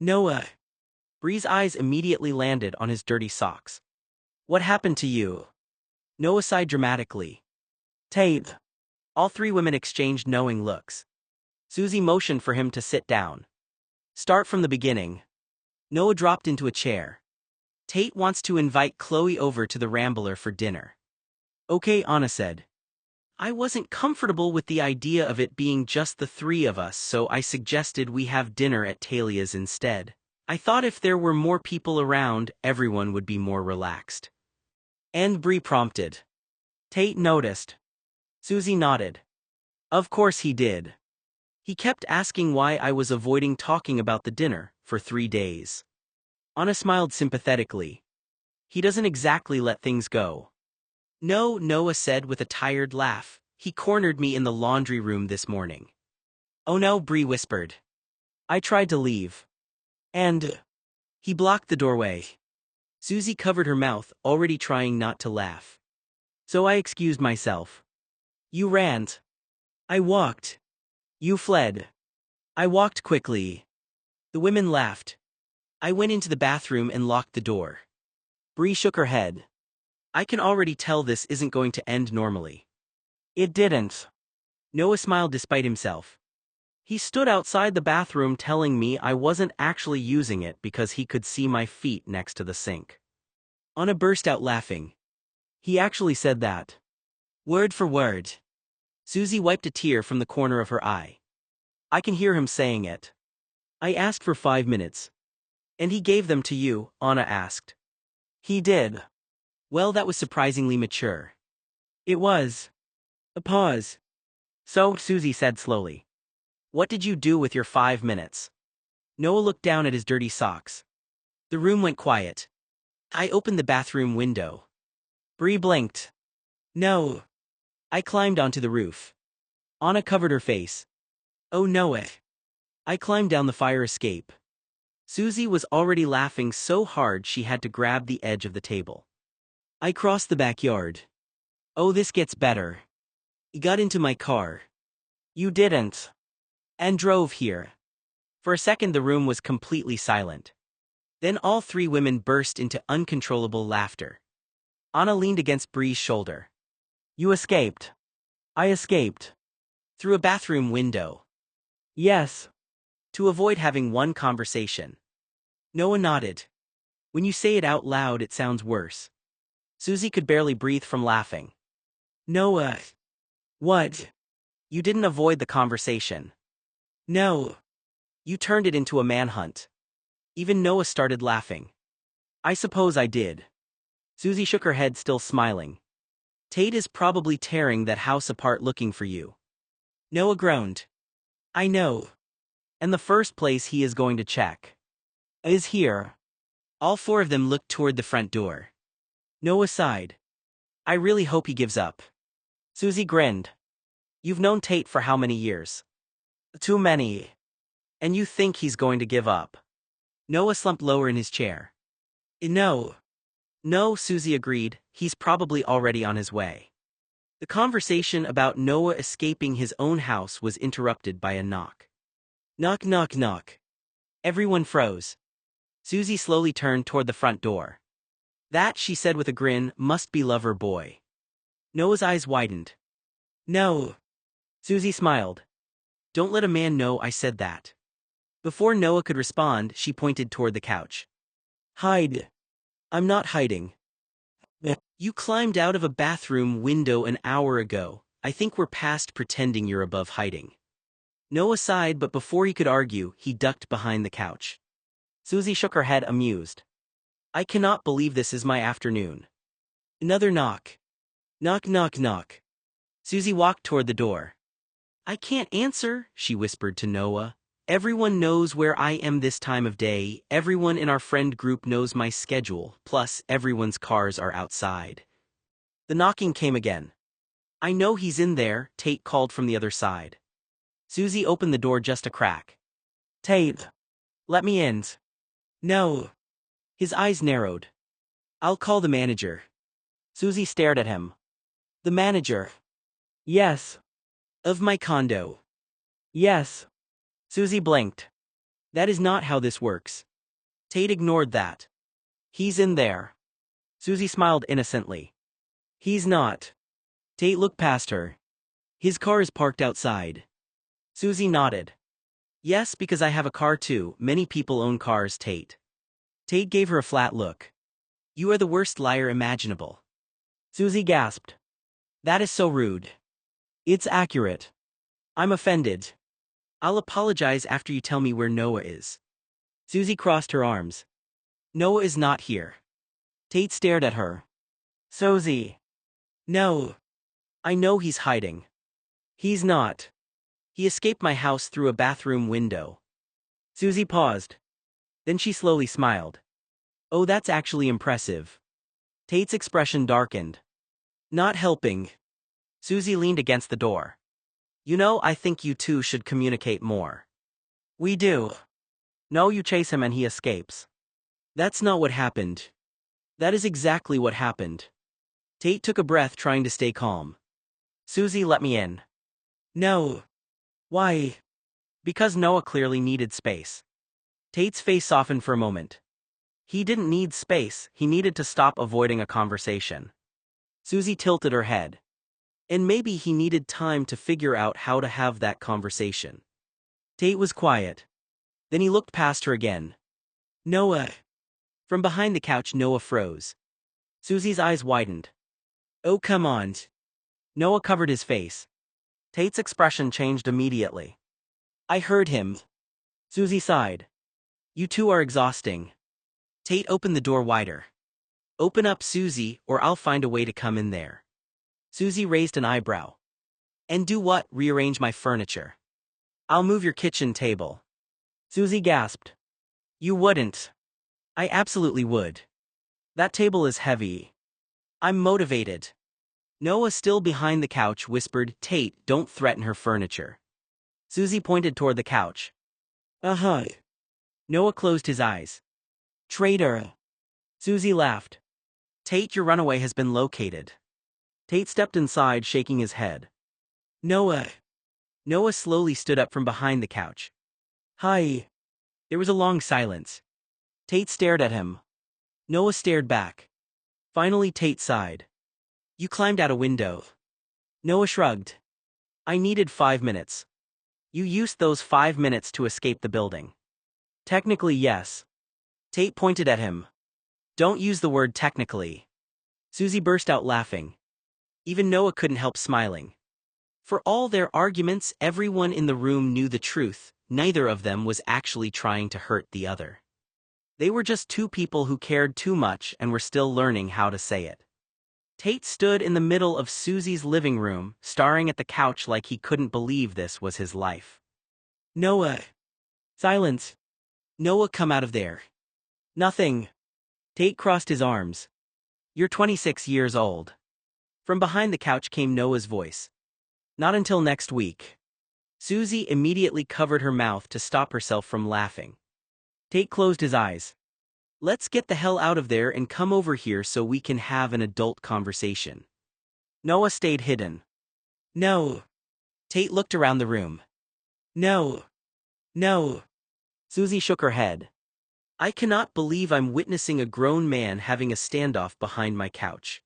"Noah." Bree's eyes immediately landed on his dirty socks. "What happened to you?" Noah sighed dramatically. "Tate." All three women exchanged knowing looks. Susie motioned for him to sit down. "Start from the beginning." Noah dropped into a chair. "Tate wants to invite Chloe over to the Rambler for dinner." "Okay," Anna said. "I wasn't comfortable with the idea of it being just the three of us, so I suggested we have dinner at Talia's instead. I thought if there were more people around, everyone would be more relaxed." And Bree prompted. "Tate noticed." Susie nodded. "Of course he did. He kept asking why I was avoiding talking about the dinner for 3 days." Anna smiled sympathetically. "He doesn't exactly let things go." "No," Noah said with a tired laugh. "He cornered me in the laundry room this morning." "Oh no," Bree whispered. "I tried to leave. And he blocked the doorway." Susie covered her mouth, already trying not to laugh. "So I excused myself." "You ran." "I walked." "You fled." "I walked quickly." The women laughed. "I went into the bathroom and locked the door." Bree shook her head. "I can already tell this isn't going to end normally." "It didn't." Noah smiled despite himself. "He stood outside the bathroom telling me I wasn't actually using it because he could see my feet next to the sink." Anna burst out laughing. "He actually said that?" "Word for word." Susie wiped a tear from the corner of her eye. "I can hear him saying it." "I asked for 5 minutes." "And he gave them to you?" Anna asked. "He did." "Well, that was surprisingly mature." "It was." A pause. "So," Susie said slowly, "what did you do with your 5 minutes?" Noah looked down at his dirty socks. The room went quiet. "I opened the bathroom window." Bree blinked. "No." "I climbed onto the roof." Anna covered her face. "Oh, Noah." "I climbed down the fire escape." Susie was already laughing so hard she had to grab the edge of the table. "I crossed the backyard." "Oh, this gets better." "You got into my car." "You didn't." "And drove here." For a second the room was completely silent. Then all three women burst into uncontrollable laughter. Anna leaned against Bree's shoulder. "You escaped." "I escaped." "Through a bathroom window." "Yes." "To avoid having one conversation." Noah nodded. "When you say it out loud it sounds worse." Susie could barely breathe from laughing. "Noah." "What?" "You didn't avoid the conversation." "No." "You turned it into a manhunt." Even Noah started laughing. "I suppose I did." Susie shook her head, still smiling. "Tate is probably tearing that house apart looking for you." Noah groaned. "I know." And the first place he is going to check is here. All four of them looked toward the front door. Noah sighed. I really hope he gives up. Susie grinned. You've known Tate for how many years? Too many. And you think he's going to give up? Noah slumped lower in his chair. No. No, Susie agreed, he's probably already on his way. The conversation about Noah escaping his own house was interrupted by a knock. Knock, knock, knock. Everyone froze. Susie slowly turned toward the front door. That, she said with a grin, must be Lover Boy. Noah's eyes widened. No. Susie smiled. Don't let a man know I said that. Before Noah could respond, she pointed toward the couch. Hide. I'm not hiding. You climbed out of a bathroom window an hour ago. I think we're past pretending you're above hiding. Noah sighed, but before he could argue, he ducked behind the couch. Susie shook her head, amused. I cannot believe this is my afternoon. Another knock. Knock, knock, knock. Susie walked toward the door. I can't answer, she whispered to Noah. Everyone knows where I am this time of day, everyone in our friend group knows my schedule, plus everyone's cars are outside. The knocking came again. I know he's in there, Tate called from the other side. Susie opened the door just a crack. Tate. Let me in. No. His eyes narrowed. I'll call the manager. Susie stared at him. The manager? Yes. Of my condo? Yes. Susie blinked. That is not how this works. Tate ignored that. He's in there. Susie smiled innocently. He's not. Tate looked past her. His car is parked outside. Susie nodded. Yes, because I have a car too. Many people own cars, Tate. Tate gave her a flat look. You are the worst liar imaginable. Susie gasped. That is so rude. It's accurate. I'm offended. I'll apologize after you tell me where Noah is. Susie crossed her arms. Noah is not here. Tate stared at her. Susie. No. I know he's hiding. He's not. He escaped my house through a bathroom window. Susie paused. Then she slowly smiled. Oh, that's actually impressive. Tate's expression darkened. Not helping. Susie leaned against the door. You know, I think you two should communicate more. We do. No, you chase him and he escapes. That's not what happened. That is exactly what happened. Tate took a breath, trying to stay calm. Susie, let me in. No. Why? Because Noah clearly needed space. Tate's face softened for a moment. He didn't need space, he needed to stop avoiding a conversation. Susie tilted her head. And maybe he needed time to figure out how to have that conversation. Tate was quiet. Then he looked past her again. Noah. From behind the couch, Noah froze. Susie's eyes widened. Oh, come on. Noah covered his face. Tate's expression changed immediately. I heard him. Susie sighed. You two are exhausting. Tate opened the door wider. Open up, Susie, or I'll find a way to come in there. Susie raised an eyebrow. And do what? Rearrange my furniture. I'll move your kitchen table. Susie gasped. You wouldn't. I absolutely would. That table is heavy. I'm motivated. Noah, still behind the couch, whispered, Tate, don't threaten her furniture. Susie pointed toward the couch. Uh-huh. Noah closed his eyes. Traitor. Susie laughed. Tate, your runaway has been located. Tate stepped inside, shaking his head. Noah. Noah slowly stood up from behind the couch. Hi. There was a long silence. Tate stared at him. Noah stared back. Finally, Tate sighed. You climbed out a window. Noah shrugged. I needed 5 minutes. You used those 5 minutes to escape the building. Technically, yes. Tate pointed at him. Don't use the word technically. Susie burst out laughing. Even Noah couldn't help smiling. For all their arguments, everyone in the room knew the truth. Neither of them was actually trying to hurt the other. They were just two people who cared too much and were still learning how to say it. Tate stood in the middle of Susie's living room, staring at the couch like he couldn't believe this was his life. Noah. Silence. Noah, come out of there. Nothing. Tate crossed his arms. You're 26 years old. From behind the couch came Noah's voice. Not until next week. Susie immediately covered her mouth to stop herself from laughing. Tate closed his eyes. Let's get the hell out of there and come over here so we can have an adult conversation. Noah stayed hidden. No. Tate looked around the room. No. No. Susie shook her head. I cannot believe I'm witnessing a grown man having a standoff behind my couch.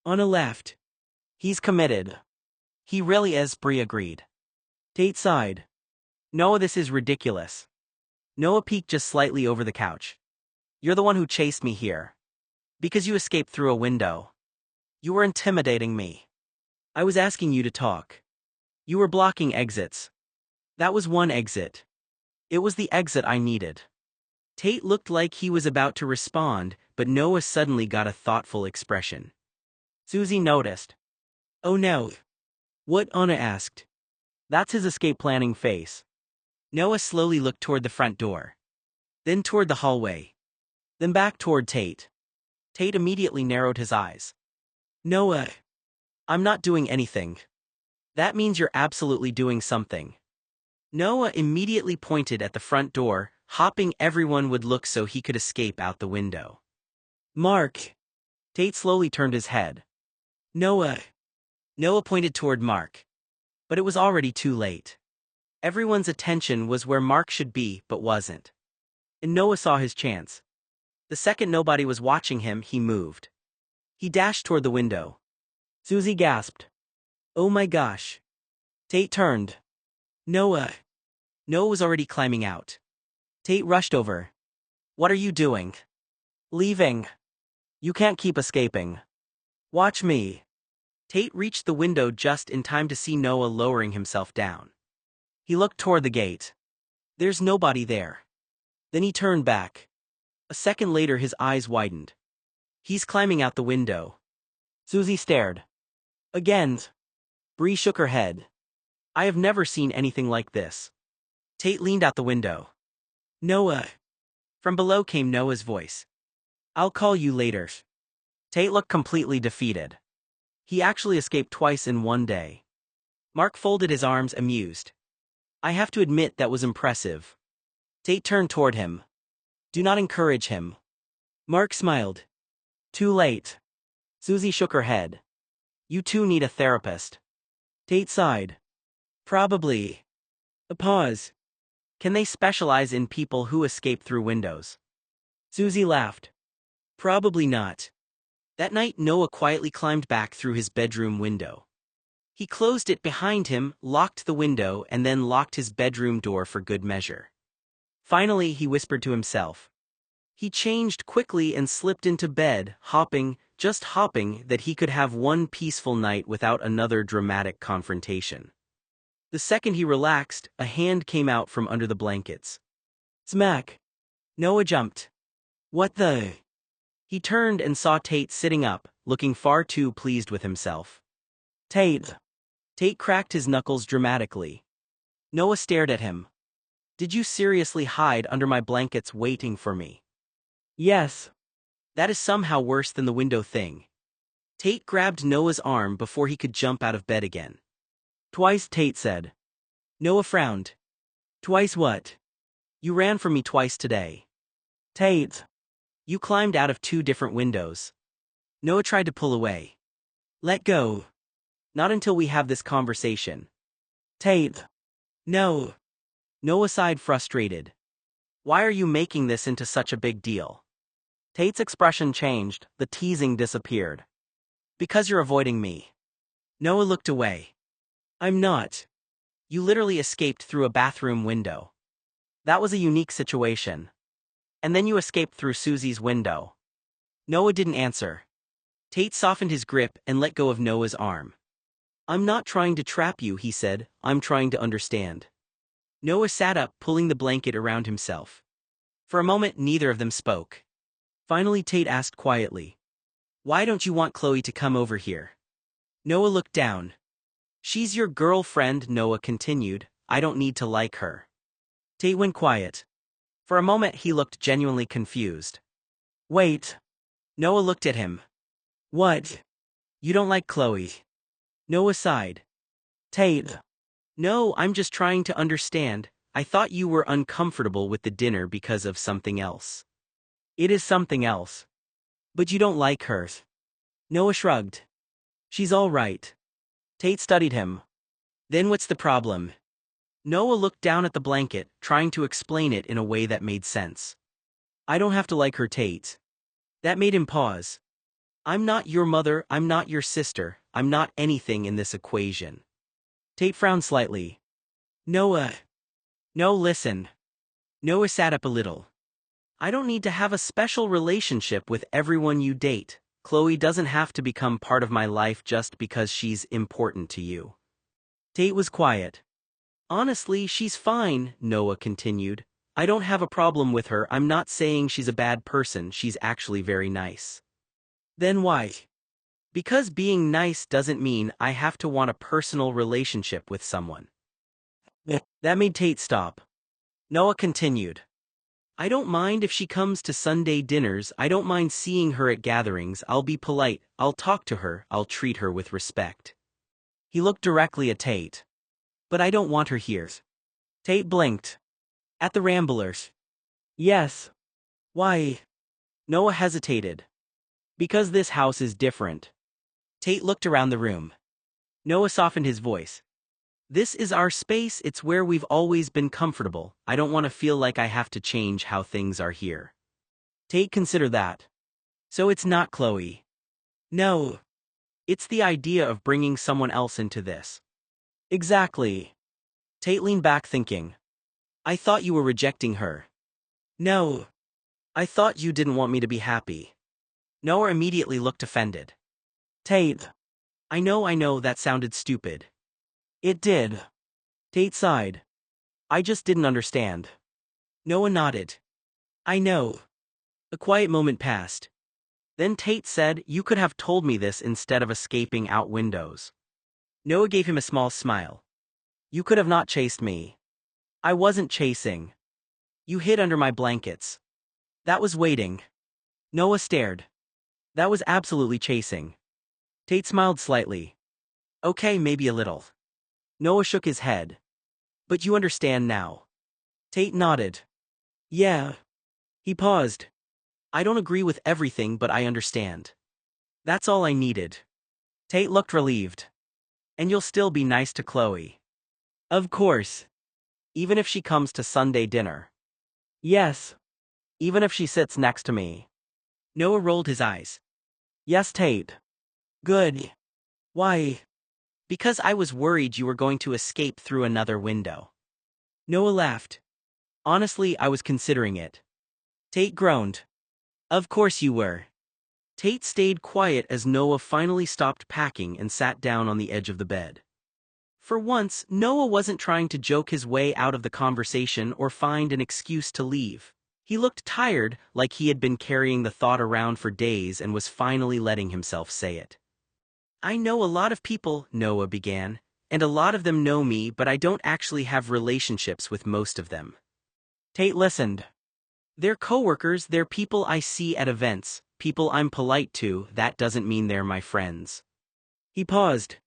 Anna laughed. He's committed. He really is, Bree agreed. Tate sighed. Noah, this is ridiculous. Noah peeked just slightly over the couch. You're the one who chased me here. Because you escaped through a window. You were intimidating me. I was asking you to talk. You were blocking exits. That was one exit. It was the exit I needed. Tate looked like he was about to respond, but Noah suddenly got a thoughtful expression. Susie noticed. Oh no. What? Anna asked. That's his escape planning face. Noah slowly looked toward the front door. Then toward the hallway. Then back toward Tate. Tate immediately narrowed his eyes. Noah. I'm not doing anything. That means you're absolutely doing something. Noah immediately pointed at the front door, hoping everyone would look so he could escape out the window. Mark. Tate slowly turned his head. Noah. Noah pointed toward Mark. But it was already too late. Everyone's attention was where Mark should be, but wasn't. And Noah saw his chance. The second nobody was watching him, he moved. He dashed toward the window. Susie gasped. Oh my gosh. Tate turned. Noah. Noah was already climbing out. Tate rushed over. What are you doing? Leaving. You can't keep escaping. Watch me. Tate reached the window just in time to see Noah lowering himself down. He looked toward the gate. There's nobody there. Then he turned back. A second later his eyes widened. He's climbing out the window. Susie stared. Again. Bree shook her head. I have never seen anything like this. Tate leaned out the window. Noah. From below came Noah's voice. I'll call you later. Tate looked completely defeated. He actually escaped twice in one day. Mark folded his arms, amused. I have to admit that was impressive. Tate turned toward him. Do not encourage him. Mark smiled. Too late. Susie shook her head. You two need a therapist. Tate sighed. Probably. A pause. Can they specialize in people who escape through windows? Susie laughed. Probably not. That night Noah quietly climbed back through his bedroom window. He closed it behind him, locked the window, and then locked his bedroom door for good measure. Finally, he whispered to himself. He changed quickly and slipped into bed, hoping, just hoping, that he could have one peaceful night without another dramatic confrontation. The second he relaxed, a hand came out from under the blankets. Smack! Noah jumped. What the? He turned and saw Tate sitting up, looking far too pleased with himself. Tate! Tate cracked his knuckles dramatically. Noah stared at him. Did you seriously hide under my blankets waiting for me? Yes. That is somehow worse than the window thing. Tate grabbed Noah's arm before he could jump out of bed again. Twice, Tate said. Noah frowned. Twice what? You ran from me twice today. Tate. You climbed out of 2 different windows. Noah tried to pull away. Let go. Not until we have this conversation. Tate. No. Noah sighed, frustrated. Why are you making this into such a big deal? Tate's expression changed, the teasing disappeared. Because you're avoiding me. Noah looked away. I'm not. You literally escaped through a bathroom window. That was a unique situation. And then you escaped through Susie's window. Noah didn't answer. Tate softened his grip and let go of Noah's arm. I'm not trying to trap you, he said, I'm trying to understand. Noah sat up, pulling the blanket around himself. For a moment, neither of them spoke. Finally, Tate asked quietly. Why don't you want Chloe to come over here? Noah looked down. She's your girlfriend, Noah continued. I don't need to like her. Tate went quiet. For a moment he looked genuinely confused. Wait. Noah looked at him. What? You don't like Chloe? Noah sighed. Tate. No, I'm just trying to understand. I thought you were uncomfortable with the dinner because of something else. It is something else. But you don't like her. Noah shrugged. She's all right. Tate studied him. Then what's the problem? Noah looked down at the blanket, trying to explain it in a way that made sense. I don't have to like her, Tate. That made him pause. I'm not your mother, I'm not your sister, I'm not anything in this equation. Tate frowned slightly. Noah. No, listen. Noah sat up a little. I don't need to have a special relationship with everyone you date. Chloe doesn't have to become part of my life just because she's important to you. Tate was quiet. Honestly, she's fine, Noah continued. I don't have a problem with her. I'm not saying she's a bad person, she's actually very nice. Then why? Because being nice doesn't mean I have to want a personal relationship with someone. That made Tate stop. Noah continued. I don't mind if she comes to Sunday dinners, I don't mind seeing her at gatherings, I'll be polite, I'll talk to her, I'll treat her with respect. He looked directly at Tate. But I don't want her here. Tate blinked. At the Ramblers. Yes. Why? Noah hesitated. Because this house is different. Tate looked around the room. Noah softened his voice. This is our space, it's where we've always been comfortable. I don't want to feel like I have to change how things are here. Tate considered that. So it's not Chloe. No. It's the idea of bringing someone else into this. Exactly. Tate leaned back thinking. I thought you were rejecting her. No. I thought you didn't want me to be happy. Noah immediately looked offended. Tate. I know that sounded stupid. It did. Tate sighed. I just didn't understand. Noah nodded. I know. A quiet moment passed. Then Tate said, you could have told me this instead of escaping out windows. Noah gave him a small smile. You could have not chased me. I wasn't chasing. You hid under my blankets. That was waiting. Noah stared. That was absolutely chasing. Tate smiled slightly. Okay, maybe a little. Noah shook his head. But you understand now. Tate nodded. Yeah. He paused. I don't agree with everything, but I understand. That's all I needed. Tate looked relieved. And you'll still be nice to Chloe. Of course. Even if she comes to Sunday dinner. Yes. Even if she sits next to me. Noah rolled his eyes. Yes, Tate. Good. Why? Because I was worried you were going to escape through another window. Noah laughed. Honestly, I was considering it. Tate groaned. Of course you were. Tate stayed quiet as Noah finally stopped packing and sat down on the edge of the bed. For once, Noah wasn't trying to joke his way out of the conversation or find an excuse to leave. He looked tired, like he had been carrying the thought around for days and was finally letting himself say it. I know a lot of people, Noah began, and a lot of them know me, but I don't actually have relationships with most of them. Tate listened. They're coworkers, they're people I see at events, people I'm polite to, that doesn't mean they're my friends. He paused.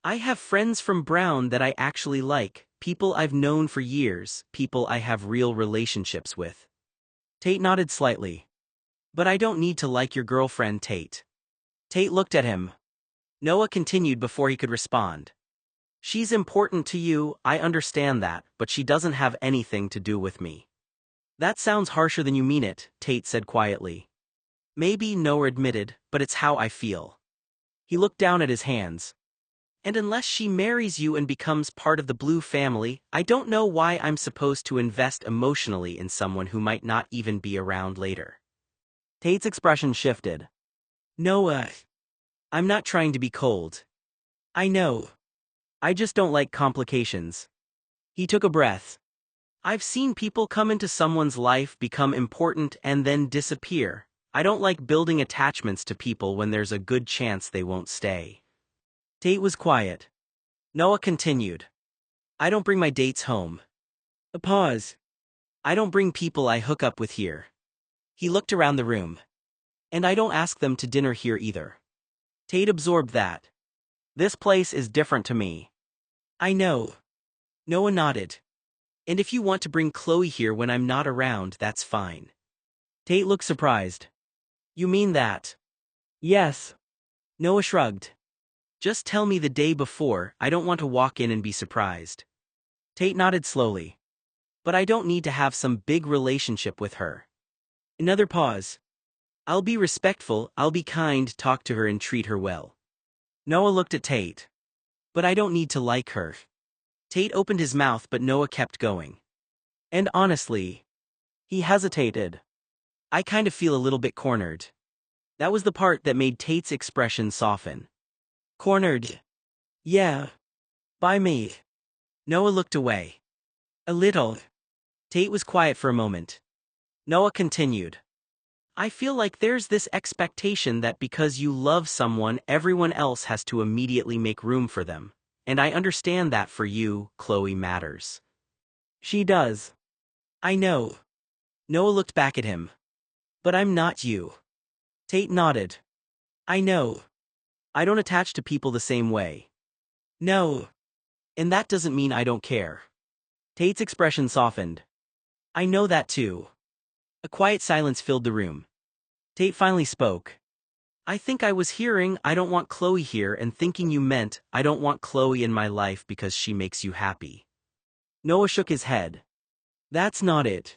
I have friends from Brown that I actually like, people I've known for years, people I have real relationships with. Tate nodded slightly. But I don't need to like your girlfriend, Tate. Tate looked at him. Noah continued before he could respond. She's important to you, I understand that, but she doesn't have anything to do with me. That sounds harsher than you mean it, Tate said quietly. Maybe, Noah admitted, but it's how I feel. He looked down at his hands. And unless she marries you and becomes part of the Blue family, I don't know why I'm supposed to invest emotionally in someone who might not even be around later. Tate's expression shifted. Noah. I'm not trying to be cold. I know. I just don't like complications. He took a breath. I've seen people come into someone's life, become important, and then disappear. I don't like building attachments to people when there's a good chance they won't stay. Tate was quiet. Noah continued. I don't bring my dates home. A pause. I don't bring people I hook up with here. He looked around the room. And I don't ask them to dinner here either. Tate absorbed that. This place is different to me. I know. Noah nodded. And if you want to bring Chloe here when I'm not around, that's fine. Tate looked surprised. You mean that? Yes. Noah shrugged. Just tell me the day before, I don't want to walk in and be surprised. Tate nodded slowly. But I don't need to have some big relationship with her. Another pause. I'll be respectful, I'll be kind, talk to her and treat her well. Noah looked at Tate. But I don't need to like her. Tate opened his mouth but Noah kept going. And honestly, he hesitated. I kind of feel a little bit cornered. That was the part that made Tate's expression soften. Cornered? Yeah. By me. Noah looked away. A little. Tate was quiet for a moment. Noah continued. I feel like there's this expectation that because you love someone, everyone else has to immediately make room for them. And I understand that for you, Chloe matters. She does. I know. Noah looked back at him. But I'm not you. Tate nodded. I know. I don't attach to people the same way. No. And that doesn't mean I don't care. Tate's expression softened. I know that too. A quiet silence filled the room. Tate finally spoke. I think I was hearing I don't want Chloe here and thinking you meant I don't want Chloe in my life because she makes you happy. Noah shook his head. That's not it.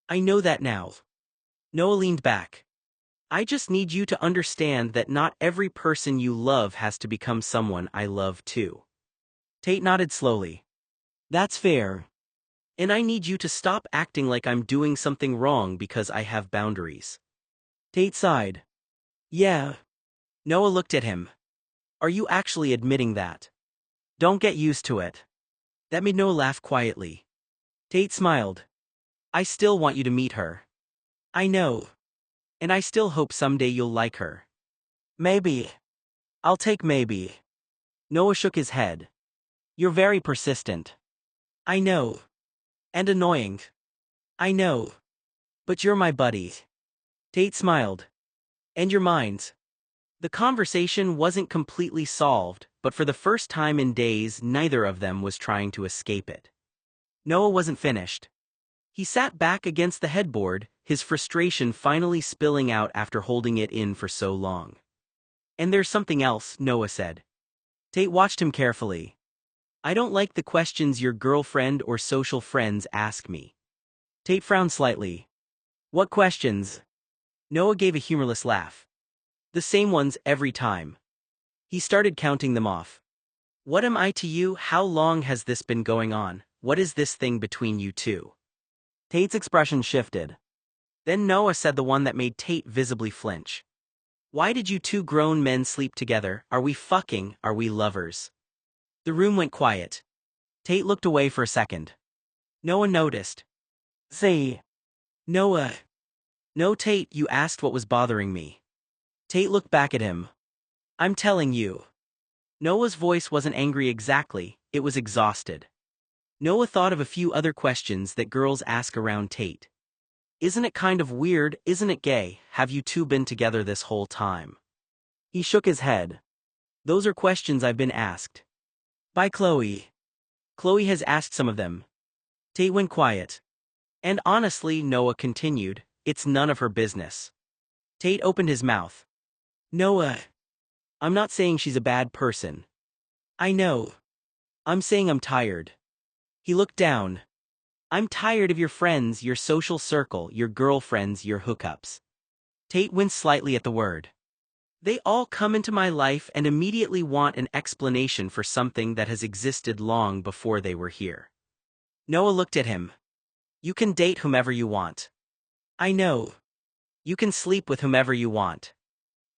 I know that now. Noah leaned back. I just need you to understand that not every person you love has to become someone I love too. Tate nodded slowly. That's fair. And I need you to stop acting like I'm doing something wrong because I have boundaries. Tate sighed. Yeah. Noah looked at him. Are you actually admitting that? Don't get used to it. That made Noah laugh quietly. Tate smiled. I still want you to meet her. I know. And I still hope someday you'll like her. Maybe. I'll take maybe. Noah shook his head. You're very persistent. I know. And annoying. I know. But you're my buddy. Tate smiled. And your minds. The conversation wasn't completely solved, but for the first time in days, neither of them was trying to escape it. Noah wasn't finished. He sat back against the headboard, his frustration finally spilling out after holding it in for so long. And there's something else, Noah said. Tate watched him carefully. I don't like the questions your girlfriend or social friends ask me. Tate frowned slightly. What questions? Noah gave a humorless laugh. The same ones every time. He started counting them off. What am I to you? How long has this been going on? What is this thing between you two? Tate's expression shifted. Then Noah said the one that made Tate visibly flinch. Why did you two grown men sleep together? Are we fucking? Are we lovers? The room went quiet. Tate looked away for a second. Noah noticed. Say. Noah. No, Tate, you asked what was bothering me. Tate looked back at him. I'm telling you. Noah's voice wasn't angry exactly, it was exhausted. Noah thought of a few other questions that girls ask around Tate. Isn't it kind of weird, isn't it gay, have you two been together this whole time? He shook his head. Those are questions I've been asked. By Chloe. Chloe has asked some of them. Tate went quiet. And honestly, Noah continued, it's none of her business. Tate opened his mouth. Noah. I'm not saying she's a bad person. I know. I'm saying I'm tired. He looked down. I'm tired of your friends, your social circle, your girlfriends, your hookups. Tate winced slightly at the word. They all come into my life and immediately want an explanation for something that has existed long before they were here. Noah looked at him. You can date whomever you want. I know. You can sleep with whomever you want.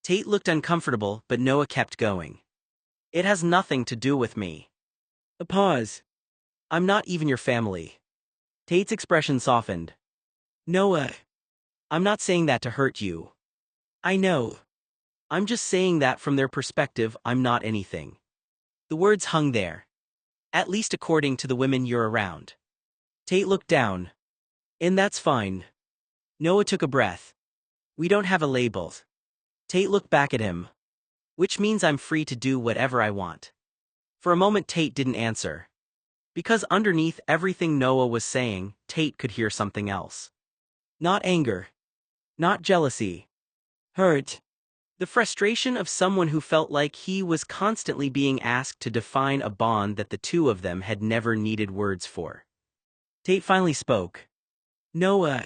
Tate looked uncomfortable, but Noah kept going. It has nothing to do with me. A pause. I'm not even your family. Tate's expression softened. Noah. I'm not saying that to hurt you. I know. I'm just saying that from their perspective, I'm not anything. The words hung there. At least according to the women you're around. Tate looked down. And that's fine. Noah took a breath. We don't have a label. Tate looked back at him. Which means I'm free to do whatever I want. For a moment Tate didn't answer. Because underneath everything Noah was saying, Tate could hear something else. Not anger. Not jealousy. Hurt. The frustration of someone who felt like he was constantly being asked to define a bond that the two of them had never needed words for. Tate finally spoke. Noah.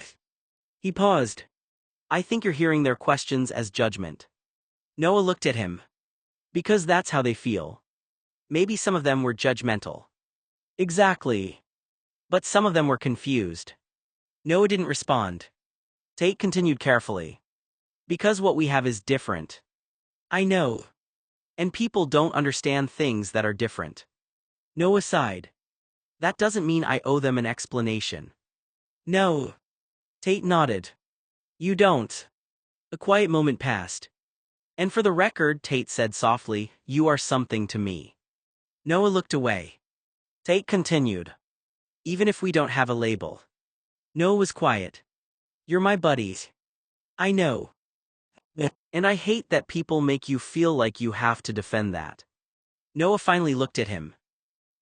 He paused. I think you're hearing their questions as judgment. Noah looked at him. Because that's how they feel. Maybe some of them were judgmental. Exactly. But some of them were confused. Noah didn't respond. Tate continued carefully. Because what we have is different. I know. And people don't understand things that are different. Noah sighed. That doesn't mean I owe them an explanation. No. Tate nodded. You don't. A quiet moment passed. And for the record, Tate said softly, you are something to me. Noah looked away. Tate continued. Even if we don't have a label. Noah was quiet. You're my buddy. I know. And I hate that people make you feel like you have to defend that. Noah finally looked at him.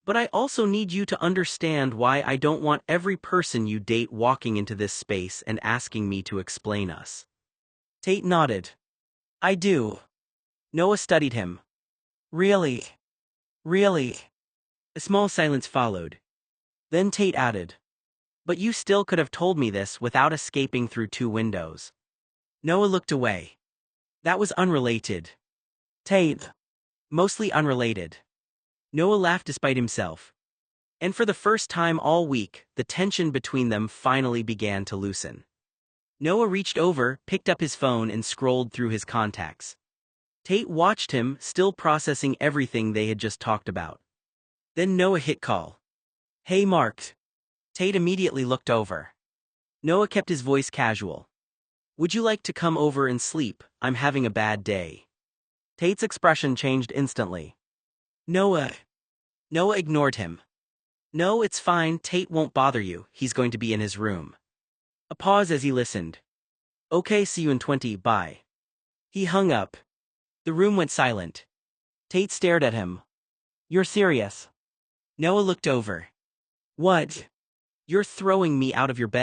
But I also need you to understand why I don't want every person you date walking into this space and asking me to explain us. Tate nodded. I do. Noah studied him. Really? Really? A small silence followed. Then Tate added. But you still could have told me this without escaping through 2 windows. Noah looked away. That was unrelated. Tate. Mostly unrelated. Noah laughed despite himself. And for the first time all week, the tension between them finally began to loosen. Noah reached over, picked up his phone and scrolled through his contacts. Tate watched him, still processing everything they had just talked about. Then Noah hit call. Hey Mark. Tate immediately looked over. Noah kept his voice casual. Would you like to come over and sleep? I'm having a bad day. Tate's expression changed instantly. Noah. Noah ignored him. No, it's fine, Tate won't bother you, he's going to be in his room. A pause as he listened. Okay, see you in 20, bye. He hung up. The room went silent. Tate stared at him. You're serious? Noah looked over. What? You're throwing me out of your bed.